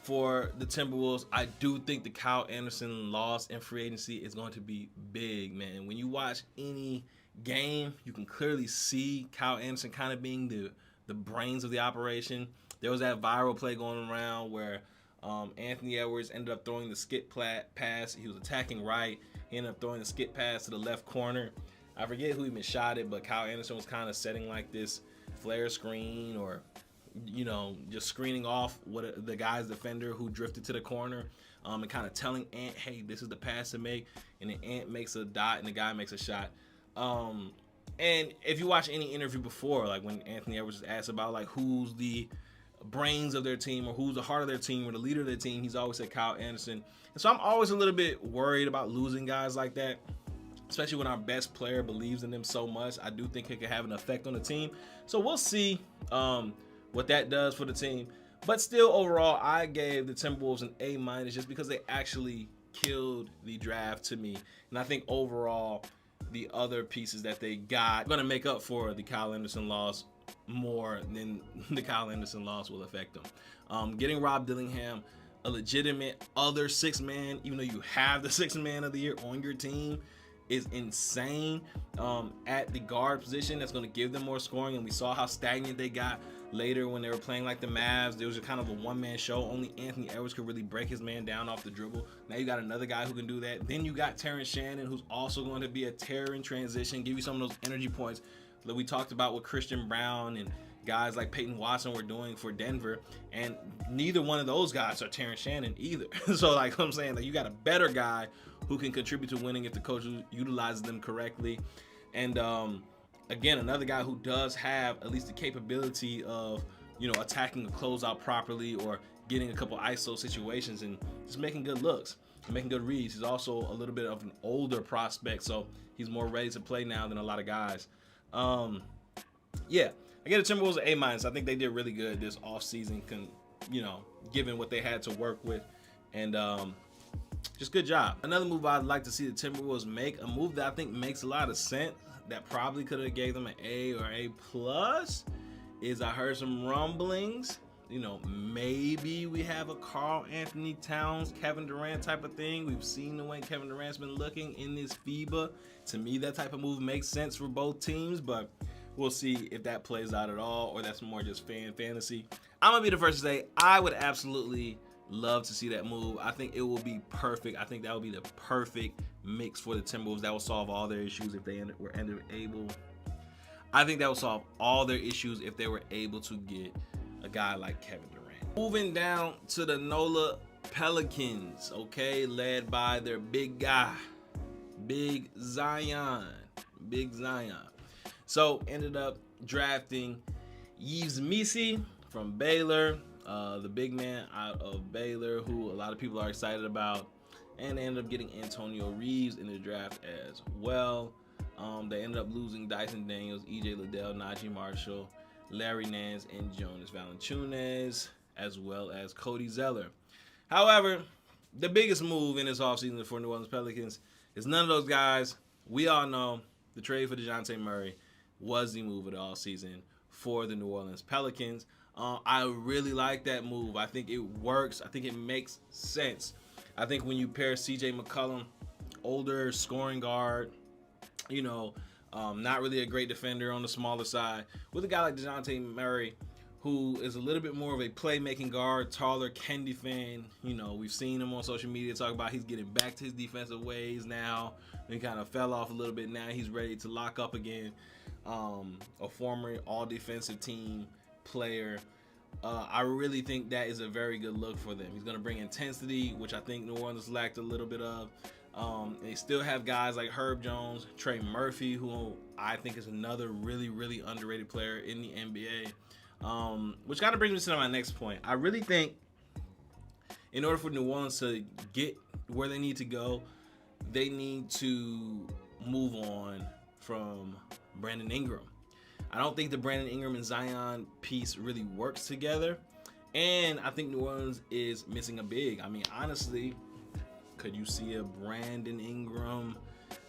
for the Timberwolves, I do think the Kyle Anderson loss in free agency is going to be big, man. When you watch any game, you can clearly see Kyle Anderson kind of being the brains of the operation. There was that viral play going around where Anthony Edwards ended up throwing the skip pass. He was attacking right. He ended up throwing the skip pass to the left corner. I forget who even shot it, but Kyle Anderson was kind of setting like this flare screen or just screening off the guy's defender who drifted to the corner, and kind of telling Ant, hey, this is the pass to make, and then Ant makes a dot and the guy makes a shot. And if you watch any interview before, like when Anthony Edwards was asked about like who's the brains of their team or who's the heart of their team or the leader of their team, he's always said Kyle Anderson. And so I'm always a little bit worried about losing guys like that, especially when our best player believes in them so much. I do think it could have an effect on the team. So we'll see what that does for the team. But still, overall, I gave the Timberwolves an A- just because they actually killed the draft to me. And I think overall, the other pieces that they got are going to make up for the Kyle Anderson loss more than the Kyle Anderson loss will affect them. Getting Rob Dillingham, a legitimate other sixth man, even though you have the sixth man of the year on your team, is insane at the guard position. That's going to give them more scoring, and we saw how stagnant they got later when they were playing like the Mavs. There was a kind of a one-man show. Only Anthony Edwards could really break his man down off the dribble. Now you got another guy who can do that. Then you got Terrence Shannon, who's also going to be a terror in transition, give you some of those energy points that we talked about with Christian Brown and guys like Peyton Watson were doing for Denver, and neither one of those guys are Terrence Shannon either. So like I'm saying, like you got a better guy who can contribute to winning if the coach utilizes them correctly. And again, another guy who does have at least the capability of attacking a closeout properly or getting a couple ISO situations and just making good looks and making good reads. He's also a little bit of an older prospect, so he's more ready to play now than a lot of guys. Yeah, I get the Timberwolves an A-. I think they did really good this offseason, given what they had to work with, and just good job. Another move I'd like to see the Timberwolves make, a move that I think makes a lot of sense, that probably could have gave them an A or A+, is I heard some rumblings. Maybe we have a Karl Anthony Towns, Kevin Durant type of thing. We've seen the way Kevin Durant's been looking in this FIBA. To me, that type of move makes sense for both teams, but we'll see if that plays out at all or that's more just fantasy. I'm going to be the first to say I would absolutely love to see that move. I think it will be perfect. I think that would be the perfect mix for the Timberwolves. That will solve all their issues if they were able. I think that will solve all their issues if they were able to get a guy like Kevin Durant. Moving down to the NOLA Pelicans, okay, led by their big guy, Big Zion. So ended up drafting Yves Missi from Baylor, the big man out of Baylor, who a lot of people are excited about, and they ended up getting Antonio Reeves in the draft as well. They ended up losing Dyson Daniels, EJ Liddell, Najee Marshall, Larry Nance, and Jonas Valanciunas, as well as Cody Zeller. However, the biggest move in this offseason for New Orleans Pelicans is none of those guys. We all know the trade for DeJounte Murray was the move of the offseason for the New Orleans Pelicans. I really like that move. I think it works. I think it makes sense. I think when you pair CJ McCollum, older scoring guard, not really a great defender on the smaller side, with a guy like DeJounte Murray, who is a little bit more of a playmaking guard, taller, can defend. We've seen him on social media talk about he's getting back to his defensive ways now. He kind of fell off a little bit. Now he's ready to lock up again. A former all-defensive team player. I really think that is a very good look for them. He's going to bring intensity, which I think New Orleans lacked a little bit of. They still have guys like Herb Jones, Trey Murphy, who I think is another really, really underrated player in the NBA. Which kind of brings me to my next point. I really think in order for New Orleans to get where they need to go, they need to move on from Brandon Ingram. I don't think the Brandon Ingram and Zion piece really works together. And I think New Orleans is missing a big. I mean, honestly, could you see a Brandon Ingram,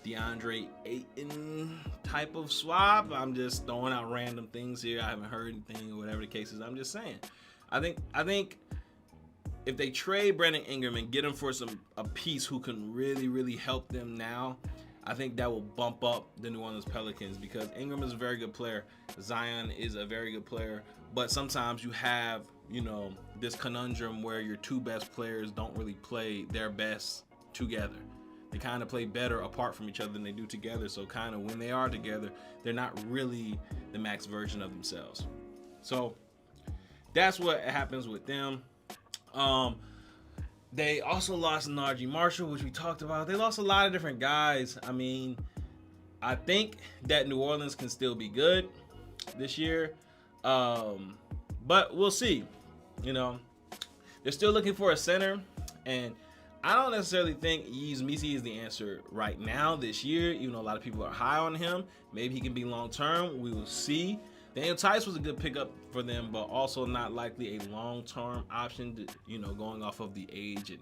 DeAndre Ayton type of swap? I'm just throwing out random things here. I haven't heard anything or whatever the case is. I'm just saying. I think if they trade Brandon Ingram and get him for a piece who can really, really help them now, I think that will bump up the New Orleans Pelicans, because Ingram is a very good player. Zion is a very good player. But sometimes you have, this conundrum where your two best players don't really play their best together. They kind of play better apart from each other than they do together. So kind of when they are together, they're not really the max version of themselves. So that's what happens with them. They also lost Najee Marshall, which we talked about. They lost a lot of different guys. I mean, I think that New Orleans can still be good this year. But we'll see. They're still looking for a center. And I don't necessarily think Yves Missi is the answer right now this year, even though a lot of people are high on him. Maybe he can be long-term. We will see. Daniel Tice was a good pickup for them, but also not likely a long-term option, going off of the age and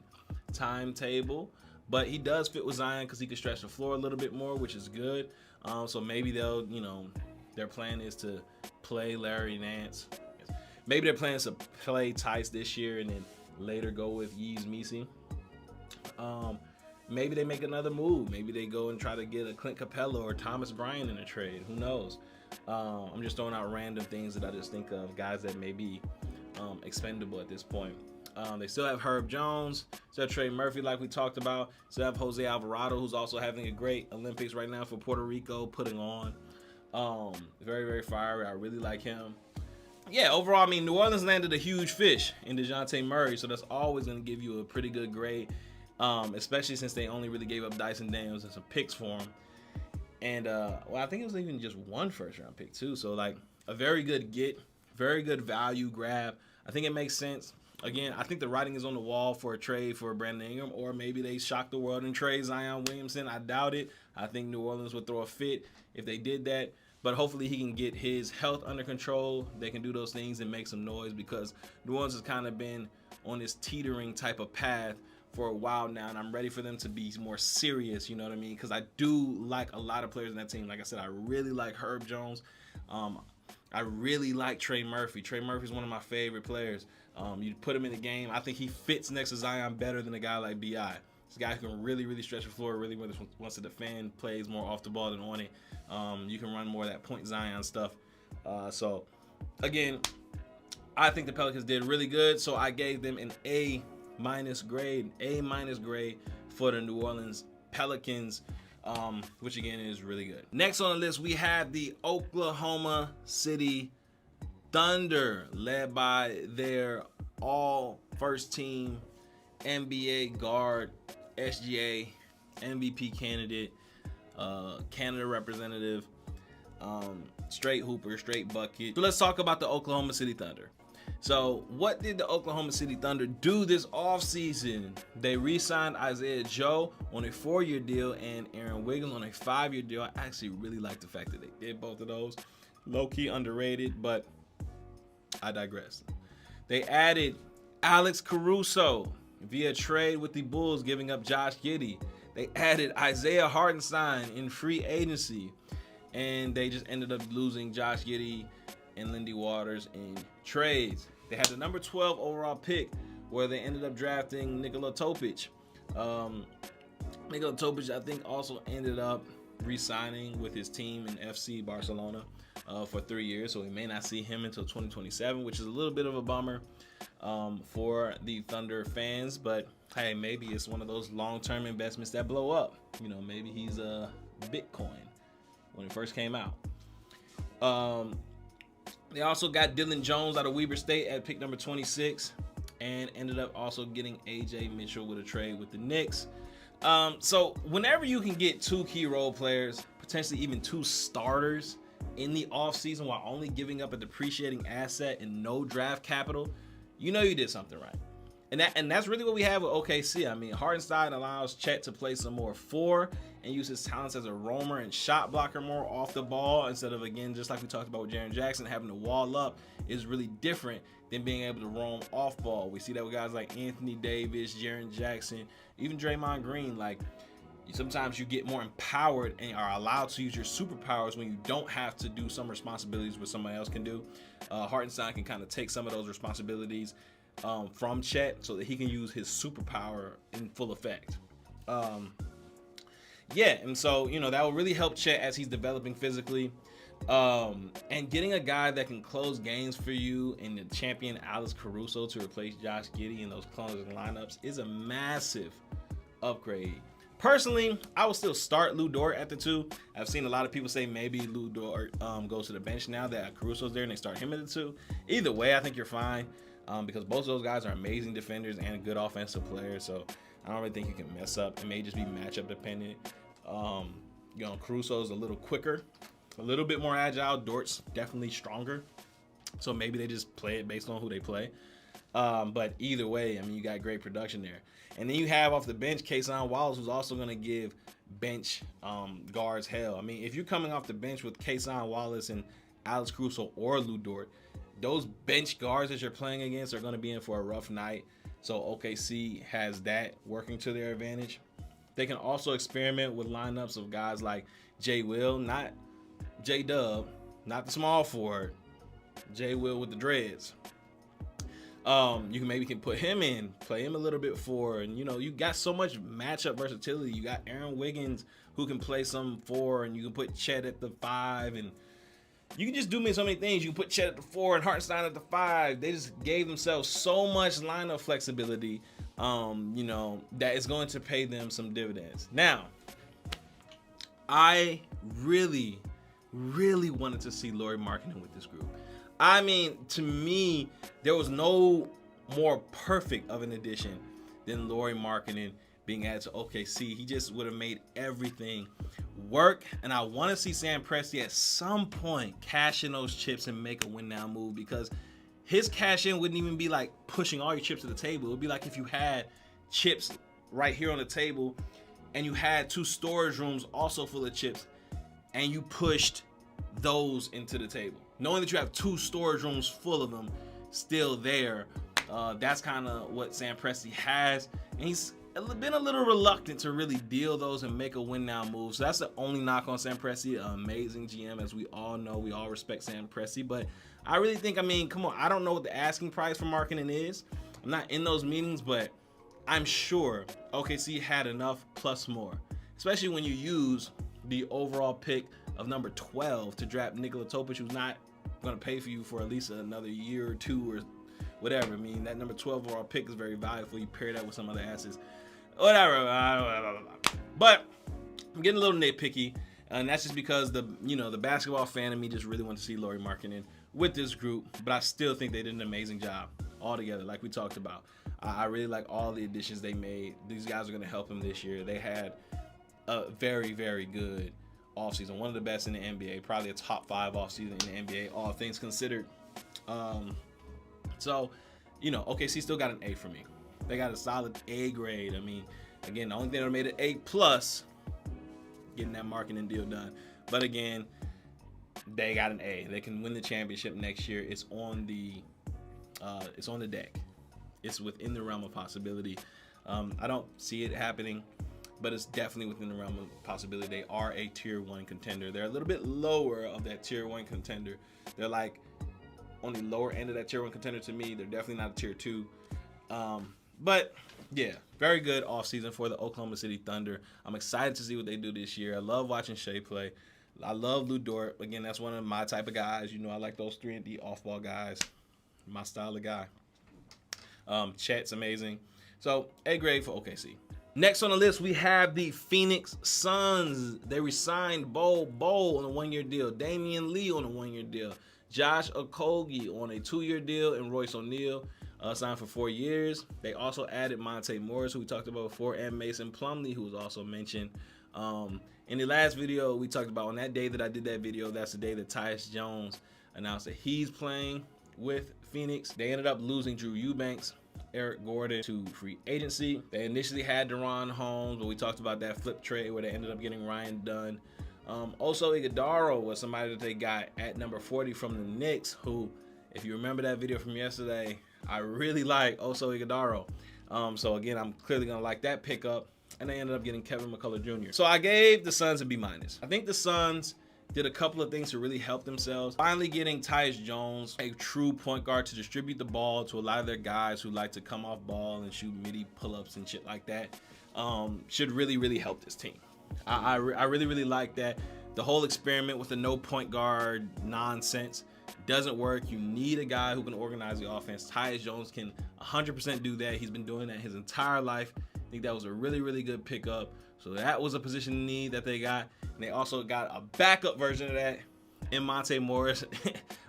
timetable. But he does fit with Zion because he can stretch the floor a little bit more, which is good. So maybe they'll, their plan is to play Larry Nance. Maybe their plan is to play Tice this year and then later go with Yves Missi. Maybe they make another move. Maybe they go and try to get a Clint Capella or Thomas Bryant in a trade. Who knows? I'm just throwing out random things that I just think of, guys that may be expendable at this point. They still have Herb Jones, still have Trey Murphy like we talked about, still have Jose Alvarado, who's also having a great Olympics right now for Puerto Rico, putting on. Very, very fiery. I really like him. Yeah, overall, I mean, New Orleans landed a huge fish in DeJounte Murray, so that's always going to give you a pretty good grade, especially since they only really gave up Dyson Daniels and some picks for him. And, I think it was even just one first-round pick, too. So, a very good get, very good value grab. I think it makes sense. Again, I think the writing is on the wall for a trade for Brandon Ingram, or maybe they shock the world and trade Zion Williamson. I doubt it. I think New Orleans would throw a fit if they did that. But hopefully he can get his health under control. They can do those things and make some noise, because New Orleans has kind of been on this teetering type of path for a while now, and I'm ready for them to be more serious, you know what I mean? Because I do like a lot of players in that team. Like I said, I really like Herb Jones. I really like Trey Murphy. Trey Murphy is one of my favorite players. You put him in the game, I think he fits next to Zion better than a guy like B.I. This guy who can really, really stretch the floor, really wants to defend, plays more off the ball than on it. You can run more of that point Zion stuff. So, again, I think the Pelicans did really good, so I gave them an A- grade, A- grade for the New Orleans Pelicans, which again is really good. Next on the list, we have the Oklahoma City Thunder, led by their all first team NBA guard, SGA, MVP candidate, Canada representative, straight hooper, straight bucket. So let's talk about the Oklahoma City Thunder. So what did the Oklahoma City Thunder do this offseason? They re-signed Isaiah Joe on a 4-year deal and Aaron Wiggins on a 5-year deal. I actually really like the fact that they did both of those. Low-key underrated, but I digress. They added Alex Caruso, via trade with the Bulls, giving up Josh Giddey. They added Isaiah Hartenstein in free agency, and they just ended up losing Josh Giddey and Lindy Waters in trades. They had the number 12 overall pick, where they ended up drafting Nikola Topic. Nikola Topic, I think, also ended up re-signing with his team in FC Barcelona for 3 years, so we may not see him until 2027, which is a little bit of a bummer for the Thunder fans. But hey, maybe it's one of those long-term investments that blow up. You know, maybe he's a Bitcoin when it first came out. They also got Dylan Jones out of Weber State at pick number 26, and ended up also getting AJ Mitchell with a trade with the Knicks. So whenever you can get 2 key role players, potentially even 2 starters in the offseason while only giving up a depreciating asset and no draft capital, you know you did something right. And that's really what we have with OKC. I mean, Hartenstein allows Chet to play some more 4 and use his talents as a roamer and shot blocker more off the ball, instead of, again, just like we talked about with Jaren Jackson, having to wall up is really different than being able to roam off ball. We see that with guys like Anthony Davis, Jaren Jackson, even Draymond Green. Like, sometimes you get more empowered and are allowed to use your superpowers when you don't have to do some responsibilities what somebody else can do. Hartenstein can kind of take some of those responsibilities from Chet so that he can use his superpower in full effect. Yeah, and so, you know, that will really help Chet as he's developing physically. And getting a guy that can close games for you in the champion Alex Caruso to replace Josh Giddey in those closing lineups is a massive upgrade. Personally, I will still start Lu Dort at the 2. I've seen a lot of people say maybe Lu Dort goes to the bench now that Caruso's there and they start him at the 2. Either way, I think you're fine because both of those guys are amazing defenders and good offensive players. So I don't really think you can mess up. It may just be matchup dependent. You know, Caruso's a little quicker, a little bit more agile. Dort's definitely stronger. So maybe they just play it based on who they play. But either way, I mean, you got great production there. And then you have off the bench Kayson Wallace, who's also going to give bench guards hell. I mean, if you're coming off the bench with Kayson Wallace and Alex Caruso or Lu Dort, those bench guards that you're playing against are going to be in for a rough night. So OKC has that working to their advantage. They can also experiment with lineups of guys like Jay Will, not J-Dub, not the small forward, Jay Will with the dreads. You can put him in, play him a little bit forward, and you know, you got so much matchup versatility. You got Aaron Wiggins who can play some 4, and you can put Chet at the 5, and you can just do so many things. You can put Chet at the 4 and Hartenstein at the 5. They just gave themselves so much lineup flexibility, you know, that is going to pay them some dividends. Now, I really wanted to see Lauri Markkanen with this group. I mean, to me, there was no more perfect of an addition than Lauri Markkanen being added to OKC. He just would have made everything work. And I want to see Sam Presti at some point cash in those chips and make a win now move, because his cash in wouldn't even be like pushing all your chips to the table. It would be like if you had chips right here on the table and you had 2 storage rooms also full of chips and you pushed those into the table. Knowing that you have 2 storage rooms full of them still there, that's kind of what Sam Presti has. And he's been a little reluctant to really deal those and make a win now move. So that's the only knock on Sam Presti. Amazing GM, as we all know. We all respect Sam Presti. But I really think, I mean, come on, I don't know what the asking price for Markkanen is. I'm not in those meetings, but I'm sure OKC had enough plus more, especially when you use the overall pick of number 12 to draft Nikola Topic, who's not going to pay for you for at least another year or 2 or whatever. I mean, that number 12 overall pick is very valuable. You pair that with some other assets, whatever. But I'm getting a little nitpicky, and that's just because the basketball fan in me just really wants to see Lauri Markkanen with this group. But I still think they did an amazing job altogether, like we talked about. I really like all the additions they made. These guys are going to help them this year. They had a very, very good offseason, one of the best in the NBA, probably a top 5 offseason in the NBA, all things considered. So, you know, OKC still got an A for me. They got a solid A grade. I mean, again, the only thing that made it A+, getting that Markkanen deal done. But again, they got an A. They can win the championship next year. It's on the deck. it's within the realm of possibility. I don't see it happening, but it's definitely within the realm of possibility. They are a tier 1 contender. They're a little bit lower of that tier 1 contender. They're like on the lower end of that tier 1 contender to me. They're definitely not a tier 2. But yeah, very good offseason for the Oklahoma City Thunder. I'm excited to see what they do this year. I love watching Shea play. I love Lu Dort. Again, that's one of my type of guys. You know, I like those 3-and-D off-ball guys. My style of guy. Chet's amazing. So, A grade for OKC. Next on the list, we have the Phoenix Suns. They re-signed Bol on a 1-year deal. Damian Lee on a 1-year deal. Josh Okogie on a 2-year deal. And Royce O'Neal signed for 4 years. They also added Monte Morris, who we talked about before, and Mason Plumlee, who was also mentioned. In the last video, we talked about on that day that I did that video, that's the day that Tyus Jones announced that he's playing with Phoenix. They ended up losing Drew Eubanks, Eric Gordon to free agency. They initially had Deron Holmes, but we talked about that flip trade where they ended up getting Ryan Dunn. Also, Iguodala was somebody that they got at number 40 from the Knicks, who, if you remember that video from yesterday, I really like Oso Iguodala. So again, I'm clearly going to like that pickup. And they ended up getting Kevin McCullough Jr. So I gave the Suns a B-. I think the Suns did a couple of things to really help themselves. Finally getting Tyus Jones, a true point guard, to distribute the ball to a lot of their guys who like to come off ball and shoot midi pull-ups and shit like that, should really, really help this team. I really, really like that. The whole experiment with the no point guard nonsense doesn't work. You need a guy who can organize the offense. Tyus Jones can 100% do that. He's been doing that his entire life. I think that was a really, really good pickup. So that was a position of need that they got. And they also got a backup version of that in Monte Morris,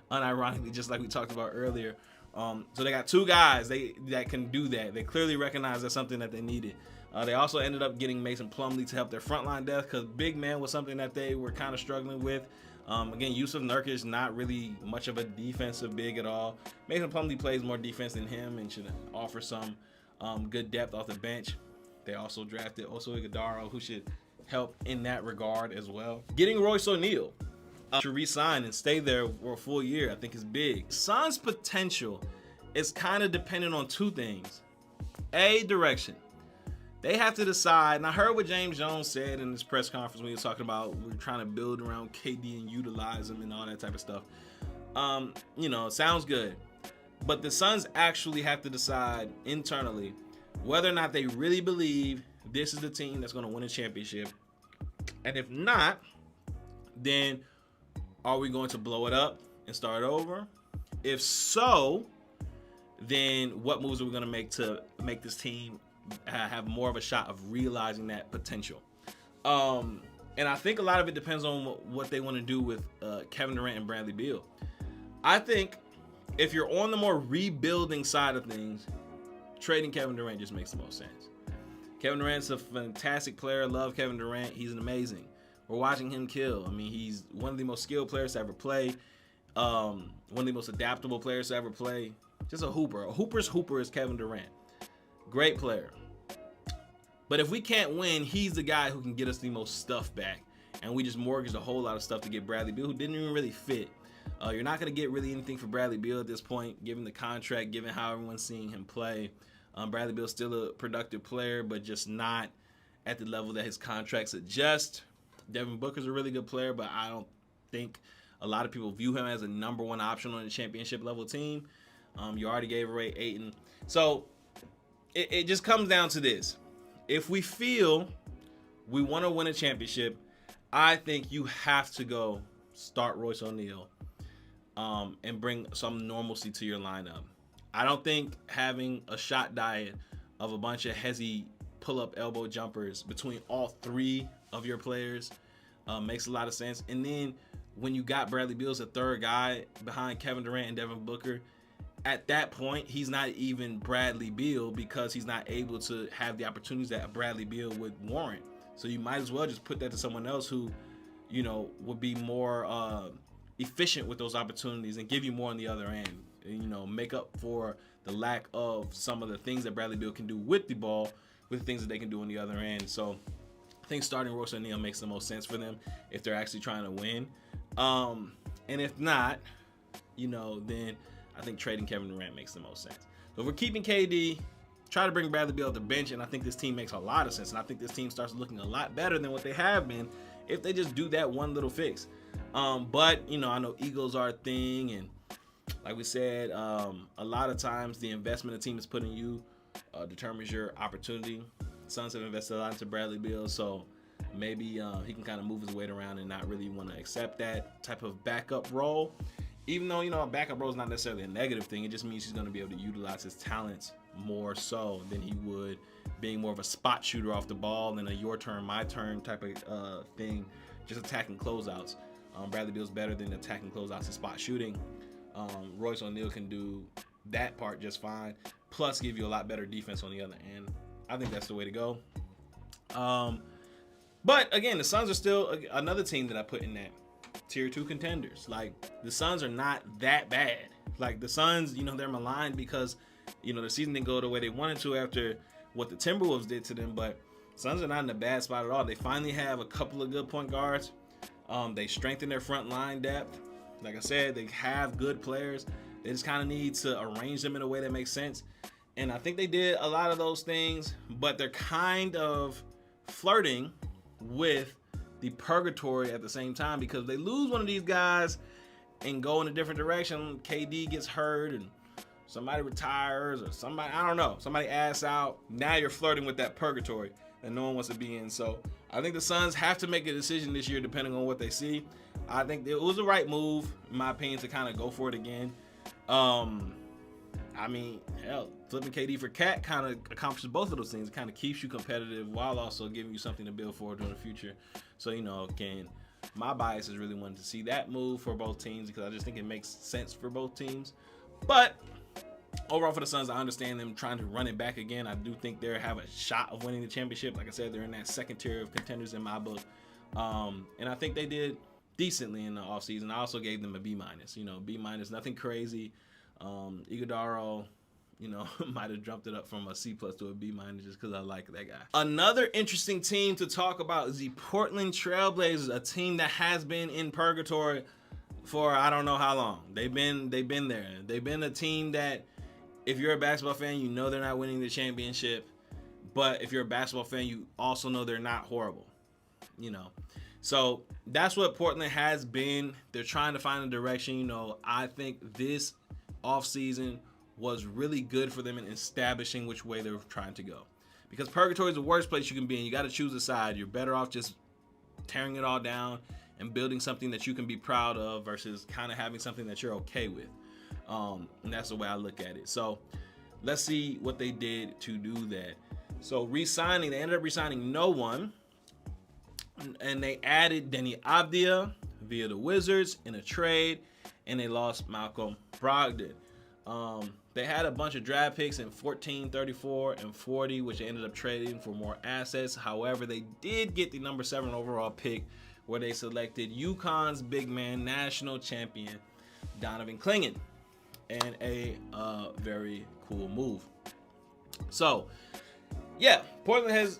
unironically, just like we talked about earlier. So they got 2 guys that can do that. They clearly recognize that's something that they needed. They also ended up getting Mason Plumlee to help their frontline depth, because big man was something that they were kind of struggling with. Again, Yusuf Nurkic, not really much of a defensive big at all. Mason Plumlee plays more defense than him and should offer some good depth off the bench. They also drafted Oso Iguodala, who should help in that regard as well. Getting Royce O'Neal to re-sign and stay there for a full year, I think is big. Suns' potential is kind of dependent on 2 things. A, direction. They have to decide, and I heard what James Jones said in this press conference when he was talking about we're trying to build around KD and utilize him and all that type of stuff. You know, sounds good. But the Suns actually have to decide internally whether or not they really believe this is the team that's going to win a championship. And if not, then are we going to blow it up and start over? If so, then what moves are we going to make this team have more of a shot of realizing that potential? And I think a lot of it depends on what they want to do with Kevin Durant and Bradley Beal. I think if you're on the more rebuilding side of things, trading Kevin Durant just makes the most sense. Kevin Durant's a fantastic player. Love Kevin Durant. He's an amazing. We're watching him kill. I mean, he's one of the most skilled players to ever play. One of the most adaptable players to ever play. Just a hooper. A hooper's hooper is Kevin Durant. Great player. But if we can't win, he's the guy who can get us the most stuff back. And we just mortgaged a whole lot of stuff to get Bradley Beal, who didn't even really fit. You're not going to get really anything for Bradley Beal at this point, given the contract, given how everyone's seeing him play. Bradley Beal's still a productive player, but just not at the level that his contract suggests. Devin Booker's a really good player, but I don't think a lot of people view him as a number 1 option on a championship level team. You already gave away Ayton. So it just comes down to this. If we feel we want to win a championship, I think you have to go start Royce O'Neal and bring some normalcy to your lineup. I don't think having a shot diet of a bunch of hezzy pull-up elbow jumpers between all 3 of your players makes a lot of sense. And then when you got Bradley Beal as a 3rd guy behind Kevin Durant and Devin Booker, at that point, he's not even Bradley Beal because he's not able to have the opportunities that Bradley Beal would warrant. So you might as well just put that to someone else who, you know, would be more efficient with those opportunities and give you more on the other end. And, you know, make up for the lack of some of the things that Bradley Beal can do with the ball, with the things that they can do on the other end. So I think starting Royce O'Neal makes the most sense for them if they're actually trying to win. And if not, you know, then I think trading Kevin Durant makes the most sense. So if we're keeping KD, try to bring Bradley Beal off the bench, and I think this team makes a lot of sense. And I think this team starts looking a lot better than what they have been if they just do that one little fix. But, I know egos are a thing, and like we said, a lot of times the investment a team is putting in you determines your opportunity. Suns have invested a lot into Bradley Beal, so maybe he can kind of move his weight around and not really want to accept that type of backup role. Even though, a backup role is not necessarily a negative thing, it just means he's going to be able to utilize his talents more so than he would being more of a spot shooter off the ball than a your turn, my turn type of thing, just attacking closeouts. Bradley Beal's better than attacking closeouts and spot shooting. Royce O'Neal can do that part just fine, plus give you a lot better defense on the other end. I think that's the way to go. But again, the Suns are still another team that I put in that tier 2 contenders. Like, the Suns are not that bad. Like, the Suns, they're maligned because, the season didn't go the way they wanted to after what the Timberwolves did to them, but Suns are not in a bad spot at all. They finally have a couple of good point guards. They strengthened their front line depth. Like I said, they have good players. They just kind of need to arrange them in a way that makes sense. And I think they did a lot of those things, but they're kind of flirting with the purgatory at the same time, because they lose one of these guys and go in a different direction. KD gets hurt and somebody retires, or somebody asks out. Now you're flirting with that purgatory that no one wants to be in. So I think the Suns have to make a decision this year depending on what they see. I think it was the right move, in my opinion, to kind of go for it again. Flipping KD for Cat kind of accomplishes both of those things. It kind of keeps you competitive while also giving you something to build forward in the future. So, again, my bias is really wanting to see that move for both teams, because I just think it makes sense for both teams. But overall for the Suns, I understand them trying to run it back again. I do think they have a shot of winning the championship. Like I said, they're in that second tier of contenders in my book. And I think they did decently in the offseason. I also gave them a B-. B-, nothing crazy. Iguodala, might have jumped it up from a C+ to a B- just because I like that guy. Another interesting team to talk about is the Portland Trailblazers, a team that has been in purgatory for I don't know how long. They've been there. They've been a team that, if you're a basketball fan, they're not winning the championship. But if you're a basketball fan, you also know they're not horrible. So that's what Portland has been. They're trying to find a direction. I think this offseason was really good for them in establishing which way they're trying to go. Because purgatory is the worst place you can be in. You got to choose a side. You're better off just tearing it all down and building something that you can be proud of versus kind of having something that you're okay with. And that's the way I look at it. So let's see what they did to do that. So they ended up re-signing no one. And they added Denny Avdia via the Wizards in a trade, and they lost Malcolm Brogdon. They had a bunch of draft picks in 14, 34, and 40, which they ended up trading for more assets. However, they did get the number 7 overall pick, where they selected UConn's big man, national champion, Donovan Clingan, and a very cool move. So, yeah, Portland has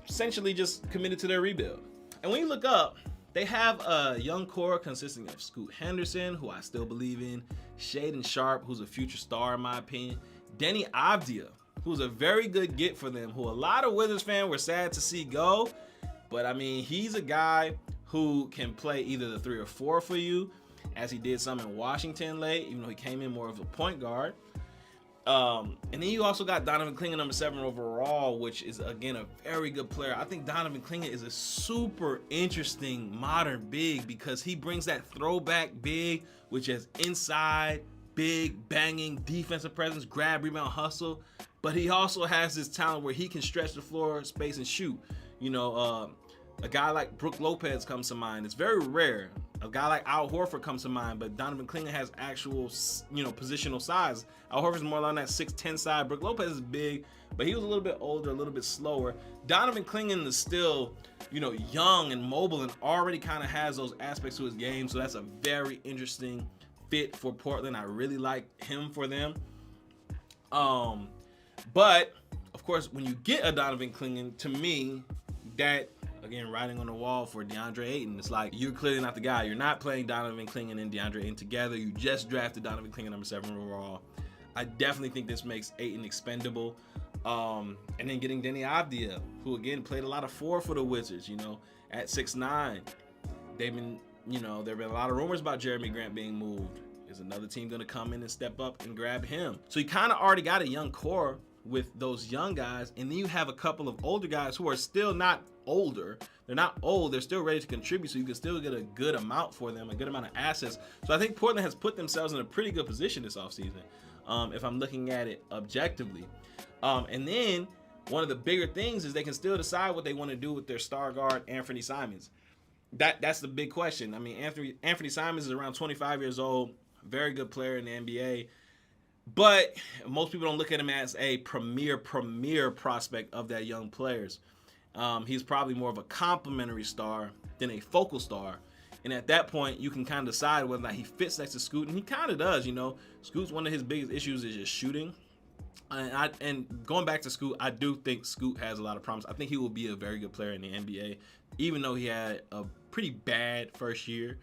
essentially just committed to their rebuild. And when you look up, they have a young core consisting of Scoot Henderson, who I still believe in, Shaedon Sharpe, who's a future star in my opinion, Denny Avdia, who's a very good get for them, who a lot of Wizards fans were sad to see go. But he's a guy who can play either the 3 or 4 for you, as he did some in Washington late, even though he came in more of a point guard. And then you also got Donovan Clingan, number 7 overall, which is, again, a very good player. I think Donovan Clingan is a super interesting modern big, because he brings that throwback big, which is inside, big, banging, defensive presence, grab, rebound, hustle. But he also has this talent where he can stretch the floor, space, and shoot. A guy like Brook Lopez comes to mind. It's very rare. A guy like Al Horford comes to mind, but Donovan Clingan has actual, positional size. Al Horford's more on that 6'10" side. Brook Lopez is big, but he was a little bit older, a little bit slower. Donovan Clingan is still, young and mobile and already kind of has those aspects to his game. So that's a very interesting fit for Portland. I really like him for them. But of course, when you get a Donovan Clingan, to me, that, again, writing on the wall for DeAndre Ayton. It's like, you're clearly not the guy. You're not playing Donovan Clingan and DeAndre Ayton together. You just drafted Donovan Clingan, number 7 overall. I definitely think this makes Ayton expendable. And then getting Denny Avdia, who again played a lot of 4 for the Wizards, at 6'9". There have been a lot of rumors about Jeremy Grant being moved. Is another team going to come in and step up and grab him? So you kind of already got a young core with those young guys, and then you have a couple of older guys who are still not older. They're not old. They're still ready to contribute, so you can still get a good amount for them, a good amount of assets. So I think Portland has put themselves in a pretty good position this offseason, if I'm looking at it objectively. And then one of the bigger things is they can still decide what they want to do with their star guard, Anthony Simons. That's the big question. I mean, Anthony Simons is around 25 years old, very good player in the NBA, but most people don't look at him as a premier prospect of that young players. He's probably more of a complimentary star than a focal star. And at that point, you can kind of decide whether or not he fits next to Scoot, and he kind of does. Scoot's one of his biggest issues is just shooting. And going back to Scoot, I do think Scoot has a lot of promise. I think he will be a very good player in the NBA, even though he had a pretty bad first year.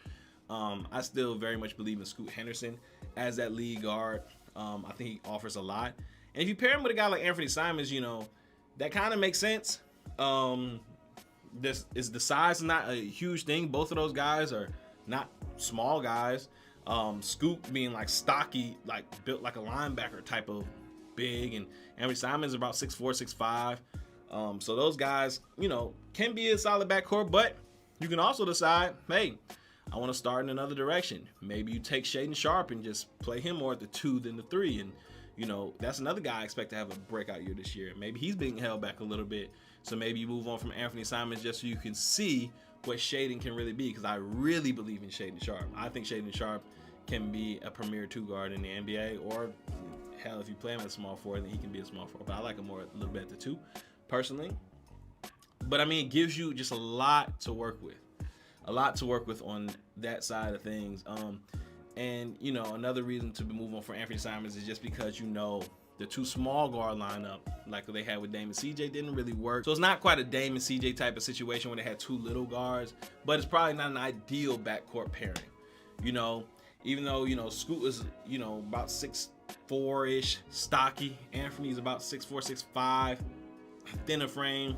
I still very much believe in Scoot Henderson as that lead guard. I think he offers a lot. And if you pair him with a guy like Anthony Simons, that kind of makes sense. The size is not a huge thing. Both of those guys are not small guys. Scoot being like stocky, like built like a linebacker type of big, and Anthony Simons is about 6'4", 6'5". So those guys, can be a solid backcourt, but you can also decide, hey, I want to start in another direction. Maybe you take Shaedon Sharpe and just play him more at the 2 than the 3. And, that's another guy I expect to have a breakout year this year. Maybe he's being held back a little bit. So maybe you move on from Anthony Simons just so you can see what Shaedon can really be, because I really believe in Shaedon Sharpe. I think Shaedon Sharpe can be a premier 2 guard in the NBA, or hell, if you play him at small 4, then he can be a small 4. But I like him more a little bit at the 2, personally. But I mean, it gives you just a lot to work with. On that side of things. And another reason to move on for Anthony Simons is just because the 2 small guard lineup like they had with Dame and CJ didn't really work. So it's not quite a Dame and CJ type of situation where they had 2 little guards, but it's probably not an ideal backcourt pairing. Even though Scoot is about 6'4"-ish, stocky. Anthony's about 6'4", 6'5", thinner frame.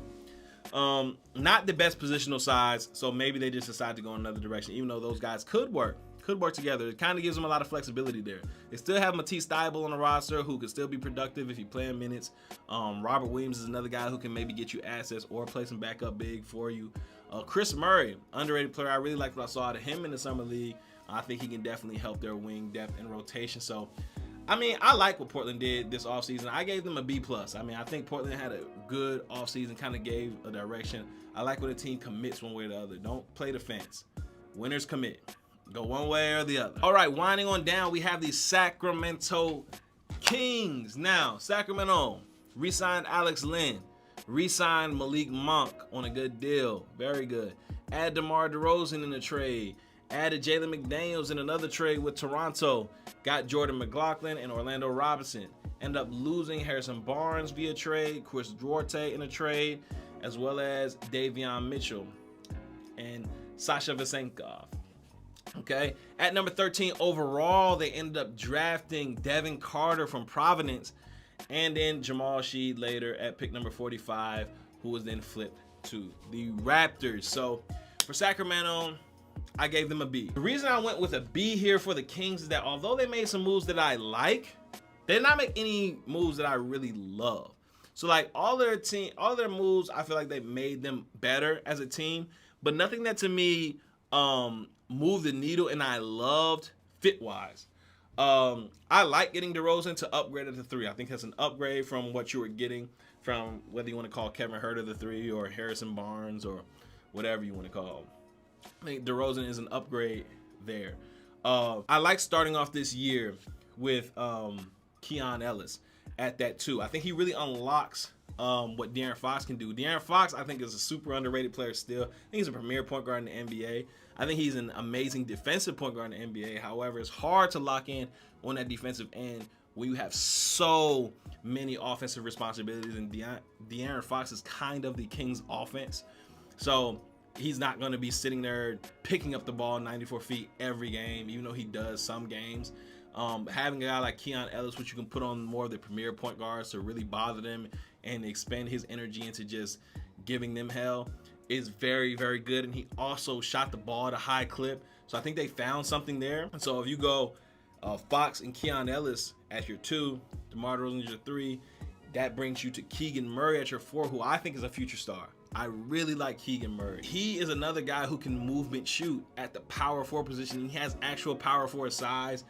Not the best positional size, so maybe they just decide to go in another direction, even though those guys could work together. It kind of gives them a lot of flexibility there. They still have Matisse Thybulle on the roster, who could still be productive if he play in minutes. Robert Williams is another guy who can maybe get you assets or play some backup big for you. Chris Murray, underrated player. I really liked what I saw out of him in the summer league. I think he can definitely help their wing depth and rotation. So, I mean, I like what Portland did this offseason. I gave them a B+. I mean, I think Portland had a good offseason, kind of gave a direction. I like when a team commits one way or the other. Don't play the fence. Winners commit. Go one way or the other. All right, winding on down, we have the Sacramento Kings. Now, Sacramento re-signed Alex Len, re-signed Malik Monk on a good deal. Very good. Add DeMar DeRozan in the trade. Added Jalen McDaniels in another trade with Toronto. Got Jordan McLaughlin and Orlando Robinson. Ended up losing Harrison Barnes via trade, Chris Duarte in a trade, as well as Davion Mitchell and Sasha Vesenkov. Okay, at number 13 overall, they ended up drafting Devin Carter from Providence, and then Jamal Sheed later at pick number 45, who was then flipped to the Raptors. So for Sacramento, I gave them a B. The reason I went with a B here for the Kings is that although they made some moves that I like, they did not make any moves that I really love. So like all their moves, I feel like they made them better as a team, but nothing that to me moved the needle and I loved fit-wise. I like getting DeRozan to upgrade at the 3. I think that's an upgrade from what you were getting from whether you want to call Kevin Huerter the 3 or Harrison Barnes or whatever you want to call him. I think DeRozan is an upgrade there. I like starting off this year with Keon Ellis at that 2. I think he really unlocks what De'Aaron Fox can do. De'Aaron Fox, I think, is a super underrated player still. I think he's a premier point guard in the NBA. I think he's an amazing defensive point guard in the NBA. However, it's hard to lock in on that defensive end when you have so many offensive responsibilities, and De'Aaron Fox is kind of the Kings' offense. So he's not going to be sitting there picking up the ball 94 feet every game, even though he does some games. Having a guy like Keon Ellis, which you can put on more of the premier point guards to really bother them and expend his energy into just giving them hell, is very, very good. And he also shot the ball at a high clip. So I think they found something there. And so if you go Fox and Keon Ellis at your 2, DeMar DeRozan as your 3, that brings you to Keegan Murray at your 4, who I think is a future star. I really like Keegan Murray. He is another guy who can movement shoot at the power forward position. He has actual power forward size.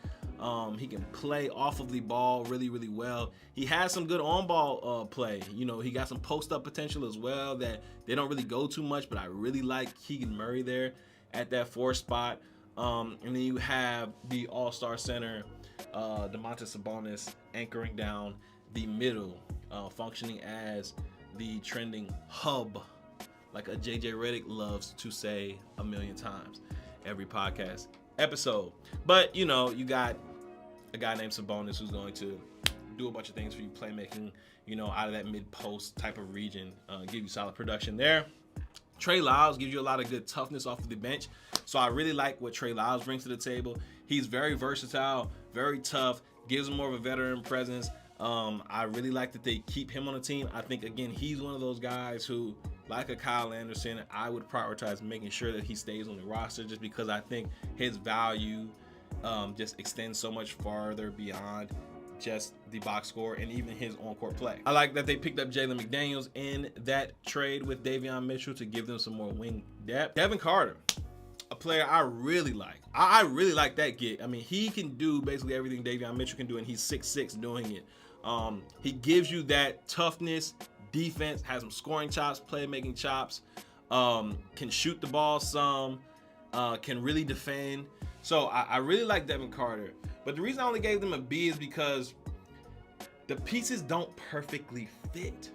He can play off of the ball really, really well. He has some good on-ball play. You know, he got some post-up potential as well that they don't really go too much, but I really like Keegan Murray there at that 4 spot. And then you have the all-star center, Domantas Sabonis, anchoring down the middle, functioning as the trending hub, like a JJ Redick loves to say a million times every podcast episode. But, you know, you got a guy named Sabonis who's going to do a bunch of things for you, playmaking, you know, out of that mid-post type of region, give you solid production there. Trey Lyles gives you a lot of good toughness off of the bench. So I really like what Trey Lyles brings to the table. He's very versatile, very tough, gives him more of a veteran presence. I really like that they keep him on the team. I think, again, he's one of those guys who, like a Kyle Anderson, I would prioritize making sure that he stays on the roster, just because I think his value just extends so much farther beyond just the box score and even his on-court play. I like that they picked up Jalen McDaniels in that trade with Davion Mitchell to give them some more wing depth. Devin Carter, a player I really like. I really like that gig. I mean, he can do basically everything Davion Mitchell can do, and he's 6'6" doing it. He gives you that toughness, defense, has some scoring chops, playmaking chops, can shoot the ball some, can really defend. So I really like Devin Carter. But the reason I only gave them a B is because the pieces don't perfectly fit.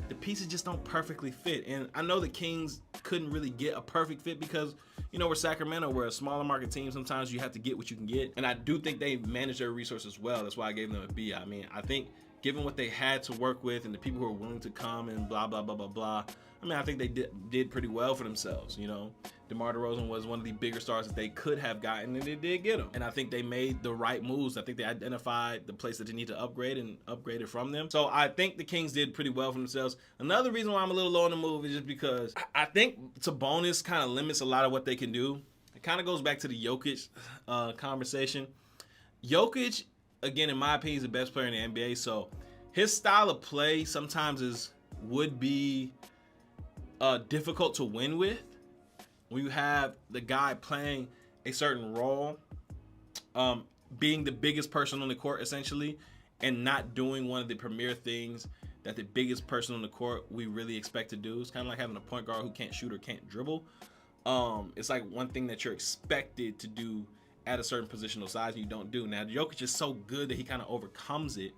The pieces just don't perfectly fit. And I know the Kings couldn't really get a perfect fit because, you know, we're Sacramento, we're a smaller market team. Sometimes you have to get what you can get. And I do think they manage their resources well. That's why I gave them a B. I mean, I think given what they had to work with and the people who are willing to come and blah, blah, blah, blah, blah, I mean, I think they did pretty well for themselves, you know. DeMar DeRozan was one of the bigger stars that they could have gotten, and they did get him. And I think they made the right moves. I think they identified the place that they need to upgrade and upgraded from them. So I think the Kings did pretty well for themselves. Another reason why I'm a little low on the move is just because I think Sabonis kind of limits a lot of what they can do. It kind of goes back to the Jokic conversation. Jokic, again, in my opinion, is the best player in the NBA. So his style of play sometimes would be difficult to win with. When you have the guy playing a certain role, being the biggest person on the court essentially, and not doing one of the premier things that the biggest person on the court we really expect to do. It's kind of like having a point guard who can't shoot or can't dribble. It's like one thing that you're expected to do at a certain positional size and you don't do. Now, Jokic is so good that he kind of overcomes it.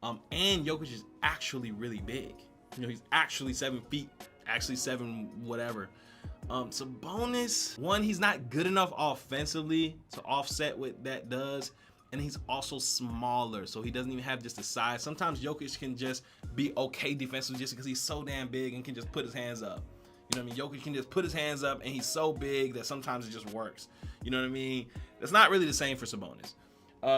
And Jokic is actually really big. You know, he's actually 7 feet, actually 7 whatever. Sabonis, one, he's not good enough offensively to offset what that does, and he's also smaller, so he doesn't even have just the size. Sometimes Jokic can just be okay defensively just because he's so damn big and can just put his hands up. You know what I mean? Jokic can just put his hands up, and he's so big that sometimes it just works. You know what I mean? That's not really the same for Sabonis.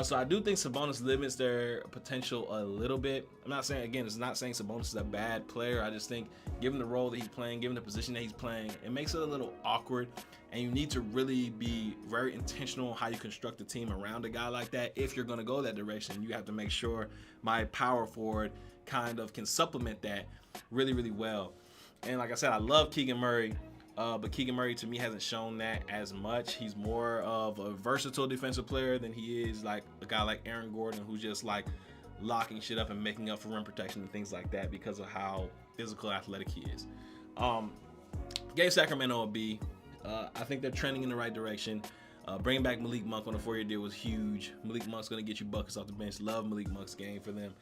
So I do think Sabonis limits their potential a little bit. I'm not saying, again, it's not saying Sabonis is a bad player. I just think given the role that he's playing, given the position that he's playing, it makes it a little awkward. And you need to really be very intentional how you construct a team around a guy like that. If you're going to go that direction, you have to make sure my power forward kind of can supplement that really, really well. And like I said, I love Keegan Murray. But Keegan Murray, to me, hasn't shown that as much. He's more of a versatile defensive player than he is like a guy like Aaron Gordon, who's just like locking shit up and making up for rim protection and things like that because of how physical, athletic he is. Gave Sacramento a B. I think they're trending in the right direction. Bringing back Malik Monk on a 4-year deal was huge. Malik Monk's going to get you buckets off the bench. Love Malik Monk's game for them.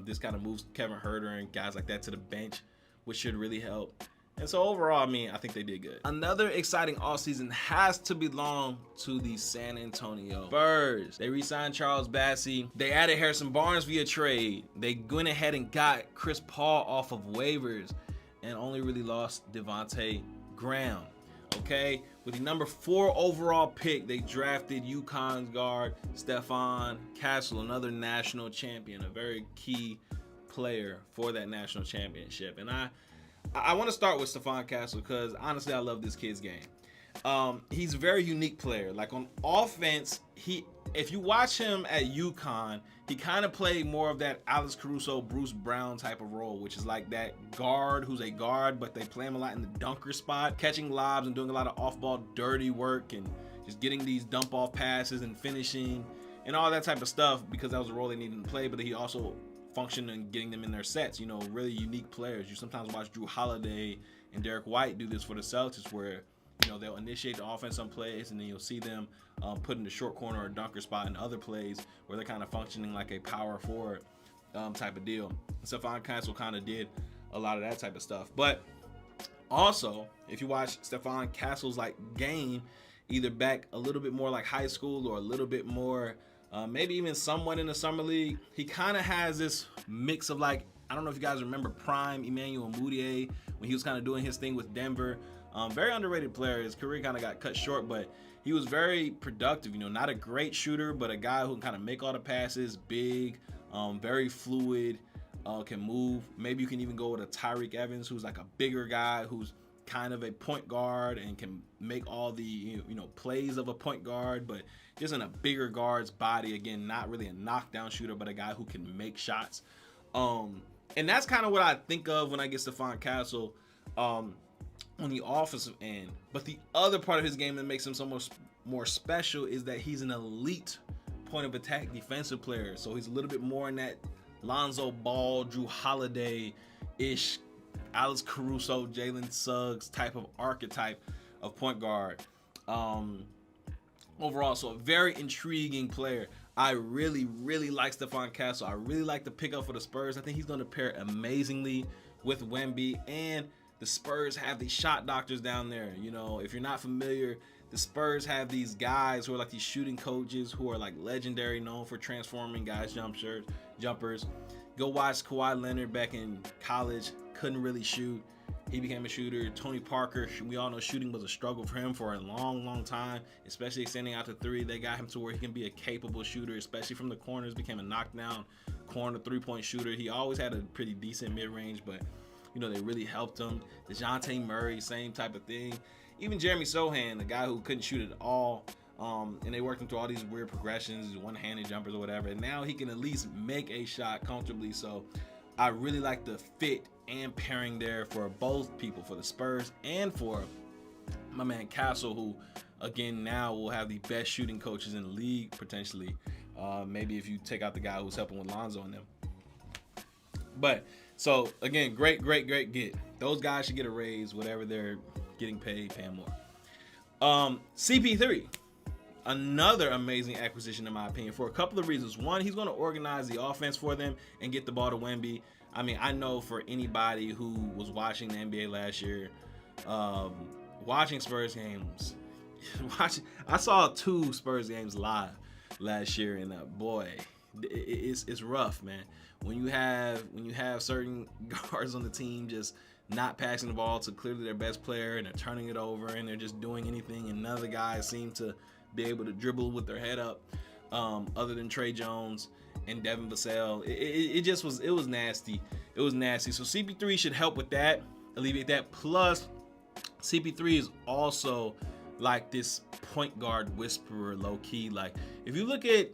This kind of moves Kevin Huerter and guys like that to the bench, which should really help. And so overall, I mean, I think they did good. Another exciting offseason has to belong to the San Antonio Spurs. They re-signed Charles Bassey. They added Harrison Barnes via trade. They went ahead and got Chris Paul off of waivers and only really lost Devontae Graham. Okay, with the number 4 overall pick, they drafted UConn's guard Stephon Castle, another national champion, a very key player for that national championship. And I want to start with Stephon Castle because honestly, I love this kid's game. He's a very unique player. Like on offense, if you watch him at UConn, he kind of played more of that Alex Caruso, Bruce Brown type of role, which is like that guard who's a guard, but they play him a lot in the dunker spot, catching lobs and doing a lot of off-ball dirty work and just getting these dump-off passes and finishing and all that type of stuff because that was the role they needed to play, but he also functioned in getting them in their sets, really unique players. You sometimes watch Drew Holiday and Derek White do this for the Celtics where they'll initiate the offense on plays, and then you'll see them put in the short corner or dunker spot in other plays where they're kind of functioning like a power forward type of deal. Stephon Castle kind of did a lot of that type of stuff. But also, if you watch Stephon Castle's game, either back a little bit more like high school or a little bit more, maybe even somewhat in the summer league, he kind of has this mix of I don't know if you guys remember prime Emmanuel Mudiay when he was kind of doing his thing with Denver. Very underrated player. His career kind of got cut short, but he was very productive. Not a great shooter, but a guy who can kind of make all the passes, big, very fluid, can move. Maybe you can even go with a Tyreek Evans, who's like a bigger guy, who's kind of a point guard and can make all the plays of a point guard, but just in a bigger guard's body. Again, not really a knockdown shooter, but a guy who can make shots. And that's kind of what I think of when I get Stephon Castle. On the offensive end. But the other part of his game that makes him so much more special is that he's an elite point of attack defensive player. So he's a little bit more in that Lonzo Ball, Drew Holiday-ish, Alex Caruso, Jalen Suggs type of archetype of point guard. Overall, so a very intriguing player. I really, really like Stephon Castle. I really like the pickup for the Spurs. I think he's going to pair amazingly with Wemby, and the Spurs have these shot doctors down there. If you're not familiar, the Spurs have these guys who are like these shooting coaches who are like legendary, known for transforming guys' jumpers. Go watch Kawhi Leonard back in college. Couldn't really shoot. He became a shooter. Tony Parker, we all know shooting was a struggle for him for a long, long time, especially extending out to 3. They got him to where he can be a capable shooter, especially from the corners, became a knockdown corner 3-point shooter. He always had a pretty decent mid-range, but they really helped him. DeJounte Murray, same type of thing. Even Jeremy Sohan, the guy who couldn't shoot at all, and they worked him through all these weird progressions, one-handed jumpers or whatever, and now he can at least make a shot comfortably. So I really like the fit and pairing there for both people, for the Spurs and for my man Castle, who, again, now will have the best shooting coaches in the league, potentially. Maybe if you take out the guy who's helping with Lonzo and them. But so again, great get. Those guys should get a raise, whatever they're getting paid, pay them more. CP3, another amazing acquisition in my opinion for a couple of reasons. One, he's going to organize the offense for them and get the ball to Wemby. I mean, I know for anybody who was watching the NBA last year, watching Spurs games, I saw 2 Spurs games live last year, and boy, it's rough, man. When you have certain guards on the team just not passing the ball to clearly their best player, and they're turning it over, and they're just doing anything, and none of the guys seem to be able to dribble with their head up, other than Trey Jones and Devin Vassell. It was nasty. It was nasty. So CP3 should help with that, alleviate that. Plus, CP3 is also like this point guard whisperer, low key. Like if you look at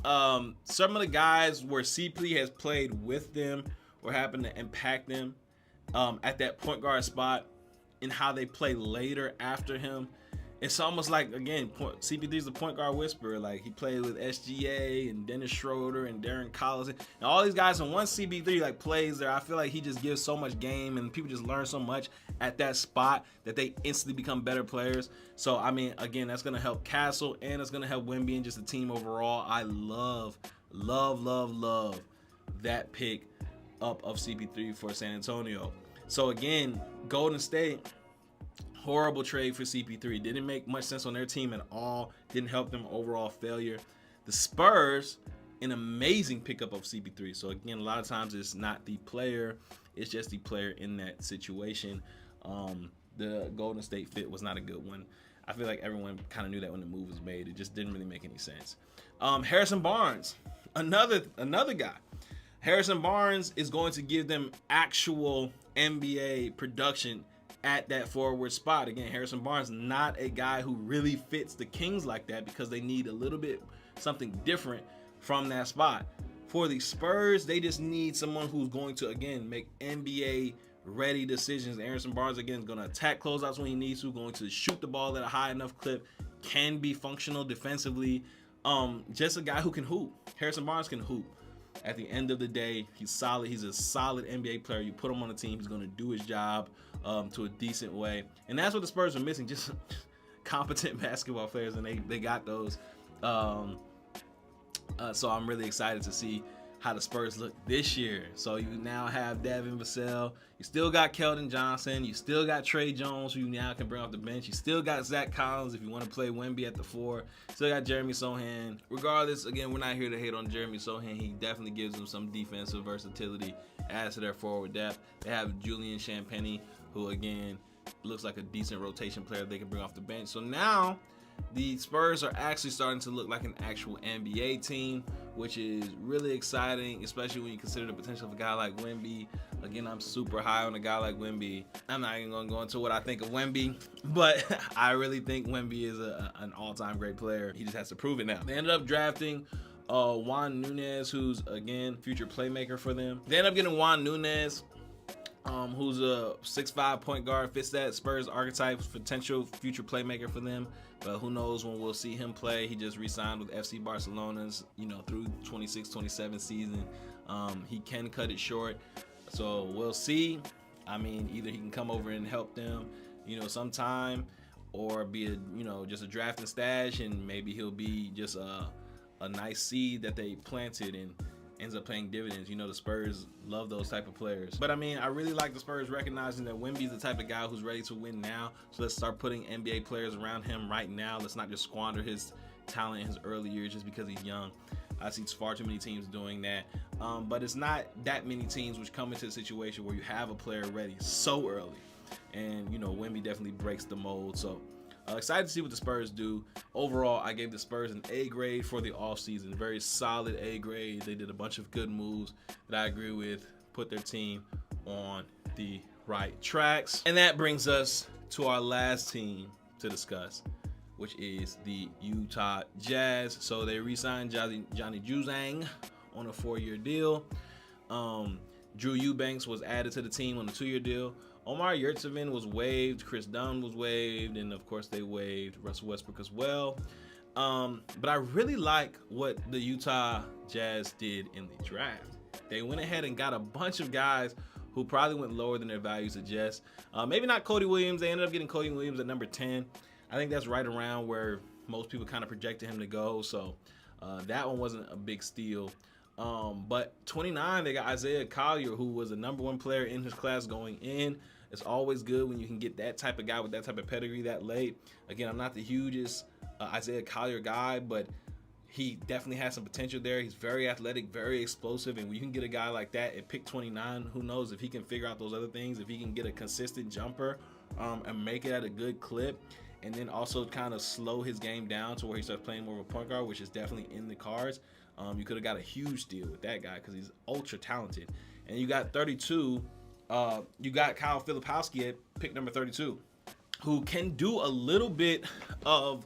some of the guys where CP has played with them or happened to impact them at that point guard spot and how they play later after him, it's almost like, again, CP3 is the point guard whisperer. Like he played with SGA and Dennis Schroeder and Darren Collison and all these guys. And once CP3 plays there, I feel like he just gives so much game and people just learn so much at that spot that they instantly become better players. So I mean, again, that's gonna help Castle and it's gonna help Wemby and just the team overall. I love that pick up of CP3 for San Antonio. So again, Golden State, horrible trade for CP3. Didn't make much sense on their team at all. Didn't help them, overall failure. The Spurs, an amazing pickup of CP3. So again, a lot of times it's not the player, it's just the player in that situation. the Golden State fit was not a good one. I feel like everyone kind of knew that when the move was made. It just didn't really make any sense. Harrison Barnes, another guy. Harrison Barnes is going to give them actual NBA production at that forward spot. Again, Harrison Barnes, not a guy who really fits the Kings like that because they need a little bit something different from that spot. For the Spurs, they just need someone who's going to, again, make NBA ready decisions. Harrison Barnes, again, is going to attack closeouts when he needs to, going to shoot the ball at a high enough clip, can be functional defensively. Just a guy who can hoop. Harrison Barnes can hoop. At the end of the day, he's solid. He's a solid NBA player. You put him on the team, he's going to do his job to a decent way. And that's what the Spurs are missing, just competent basketball players, and they got those. So I'm really excited to see how the Spurs look this year. So you now have Devin Vassell. You still got Keldon Johnson. You still got Trey Jones, who you now can bring off the bench. You still got Zach Collins if you want to play Wemby at the 4. Still got Jeremy Sohan. Regardless, again, we're not here to hate on Jeremy Sohan. He definitely gives them some defensive versatility, adds to their forward depth. They have Julian Champagnie, who, again, looks like a decent rotation player they can bring off the bench. So now the Spurs are actually starting to look like an actual NBA team, which is really exciting, especially when you consider the potential of a guy like Wemby. Again, I'm super high on a guy like Wemby. I'm not even going to go into what I think of Wemby, but I really think Wemby is an all-time great player. He just has to prove it now. They ended up drafting Juan Nunez, who's, again, future playmaker for them. They ended up getting Juan Nunez, who's a 6'5" point guard, fits that Spurs archetype, potential future playmaker for them. But who knows when we'll see him play. He just re-signed with FC Barcelona's, through 26-27 season. He can cut it short, so we'll see. I mean, either he can come over and help them, sometime, or be just a draft and stash, and maybe he'll be just a nice seed that they planted and ends up paying dividends. The Spurs love those type of players. But I mean, I really like the Spurs recognizing that Wemby's the type of guy who's ready to win now. So let's start putting NBA players around him right now. Let's not just squander his talent in his early years just because he's young. I see far too many teams doing that. But it's not that many teams which come into a situation where you have a player ready so early. And, Wemby definitely breaks the mold. So excited to see what the Spurs do. Overall, I gave the Spurs an A grade for the offseason. Very solid A grade. They did a bunch of good moves that I agree with, put their team on the right tracks. And that brings us to our last team to discuss, which is the Utah Jazz. So they re-signed Johnny Juzang on a 4-year deal. Drew Eubanks was added to the team on a 2-year deal. Omar Yurtseven was waived, Chris Dunn was waived, and of course they waived Russell Westbrook as well. But I really like what the Utah Jazz did in the draft. They went ahead and got a bunch of guys who probably went lower than their values suggest. Maybe not Cody Williams. They ended up getting Cody Williams at number 10. I think that's right around where most people kind of projected him to go. So that one wasn't a big steal. But 29, they got Isaiah Collier, who was the number 1 player in his class going in. It's always good when you can get that type of guy with that type of pedigree that late. Again, I'm not the hugest Isaiah Collier guy, but he definitely has some potential there. He's very athletic, very explosive, and when you can get a guy like that at pick 29, who knows if he can figure out those other things, if he can get a consistent jumper and make it at a good clip, and then also kind of slow his game down to where he starts playing more of a point guard, which is definitely in the cards. You could have got a huge deal with that guy because he's ultra talented. And you got 32. You got Kyle Filipowski at pick number 32, who can do a little bit of,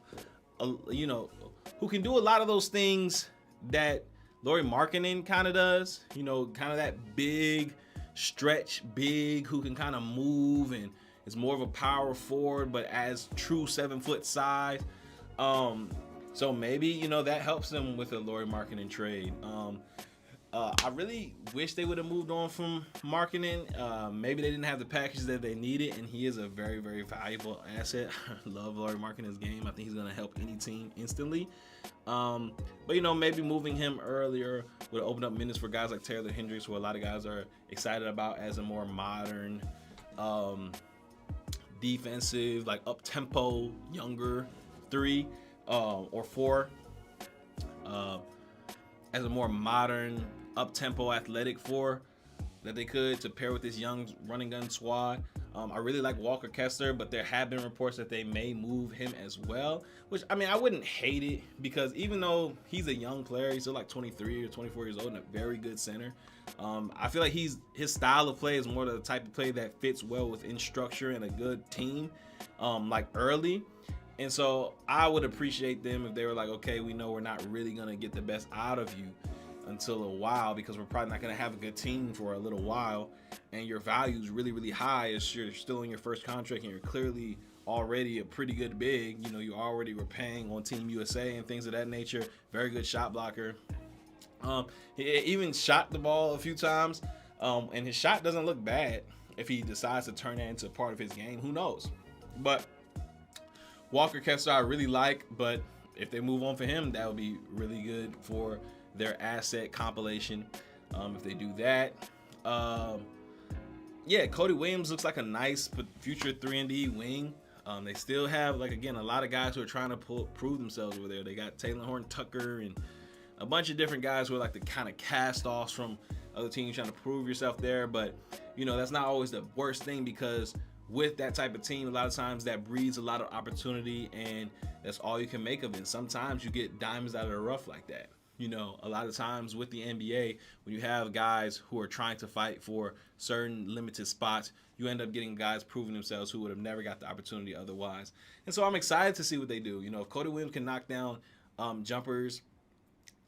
who can do a lot of those things that Lauri Markkanen kind of does. Kind of that big stretch, big, who can kind of move and is more of a power forward, but as true 7-foot size. So maybe, that helps them with a Lauri Markkanen trade. I really wish they would have moved on from Markkanen. Maybe they didn't have the package that they needed, and he is a very, very valuable asset. I love Lauri Markkanen's game. I think he's going to help any team instantly. But, maybe moving him earlier would have opened up minutes for guys like Taylor Hendricks, who a lot of guys are excited about as a more modern, defensive, like up-tempo, younger 3 or 4. As a more modern, up-tempo, athletic 4 that they could to pair with this young running gun squad. I really like Walker Kessler, but there have been reports that they may move him as well, which, I mean, I wouldn't hate it, because even though he's a young player, he's still like 23 or 24 years old and a very good center. I feel like his style of play is more the type of play that fits well within structure and a good team, like early. And so I would appreciate them if they were like, okay, we know we're not really going to get the best out of you until a while, because we're probably not going to have a good team for a little while, and your value is really, really high as you're still in your first contract and you're clearly already a pretty good big. You know, you already were paying on Team USA and things of that nature. Very good shot blocker. He even shot the ball a few times, and his shot doesn't look bad. If he decides to turn that into part of his game, who knows? But Walker Kessler I really like, but if they move on for him, that would be really good for their asset compilation. If they do that, yeah, Cody Williams looks like a nice future 3-and-D wing. They still have, like, again, a lot of guys who are trying to prove themselves over there. They got Taylor Horton-Tucker and a bunch of different guys who are like the kind of cast-offs from other teams trying to prove yourself there. But, you know, that's not always the worst thing, because with that type of team, a lot of times that breeds a lot of opportunity, and that's all you can make of it. Sometimes you get diamonds out of the rough like that. You know, a lot of times with the NBA, when you have guys who are trying to fight for certain limited spots, you end up getting guys proving themselves who would have never got the opportunity otherwise. And so I'm excited to see what they do. You know, if Cody Williams can knock down jumpers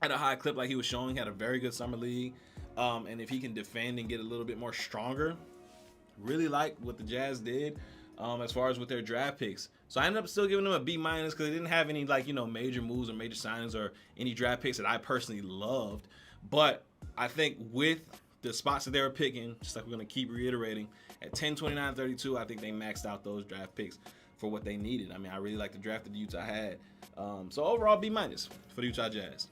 at a high clip like he was showing, he had a very good summer league, and if he can defend and get a little bit more stronger, really like what the Jazz did as far as with their draft picks. So I ended up still giving them a B- because they didn't have any, like, you know, major moves or major signings or any draft picks that I personally loved. But I think with the spots that they were picking, just like we're going to keep reiterating, at 10, 29, 32, I think they maxed out those draft picks for what they needed. I mean, I really like the draft that Utah had. So overall, B- for the Utah Jazz.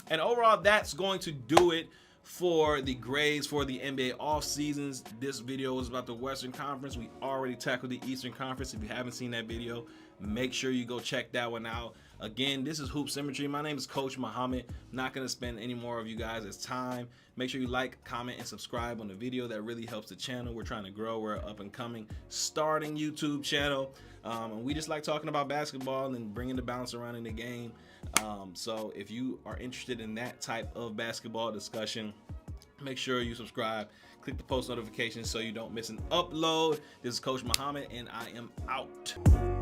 And overall, that's going to do it for the grades for the NBA off seasons. This video was about the Western Conference. We already tackled the Eastern Conference. If you haven't seen that video, make sure you go check that one out. Again, this is Hoop Symmetry. My name is Coach Muhammad. I'm not going to spend any more of you guys' time. Make sure you like, comment, and subscribe on the video. That really helps the channel. We're trying to grow. We're an up and coming starting YouTube channel. And we just like talking about basketball and bringing the balance around in the game. So if you are interested in that type of basketball discussion, make sure you subscribe, click the post notifications so you don't miss an upload. This is Coach Muhammad, and I am out.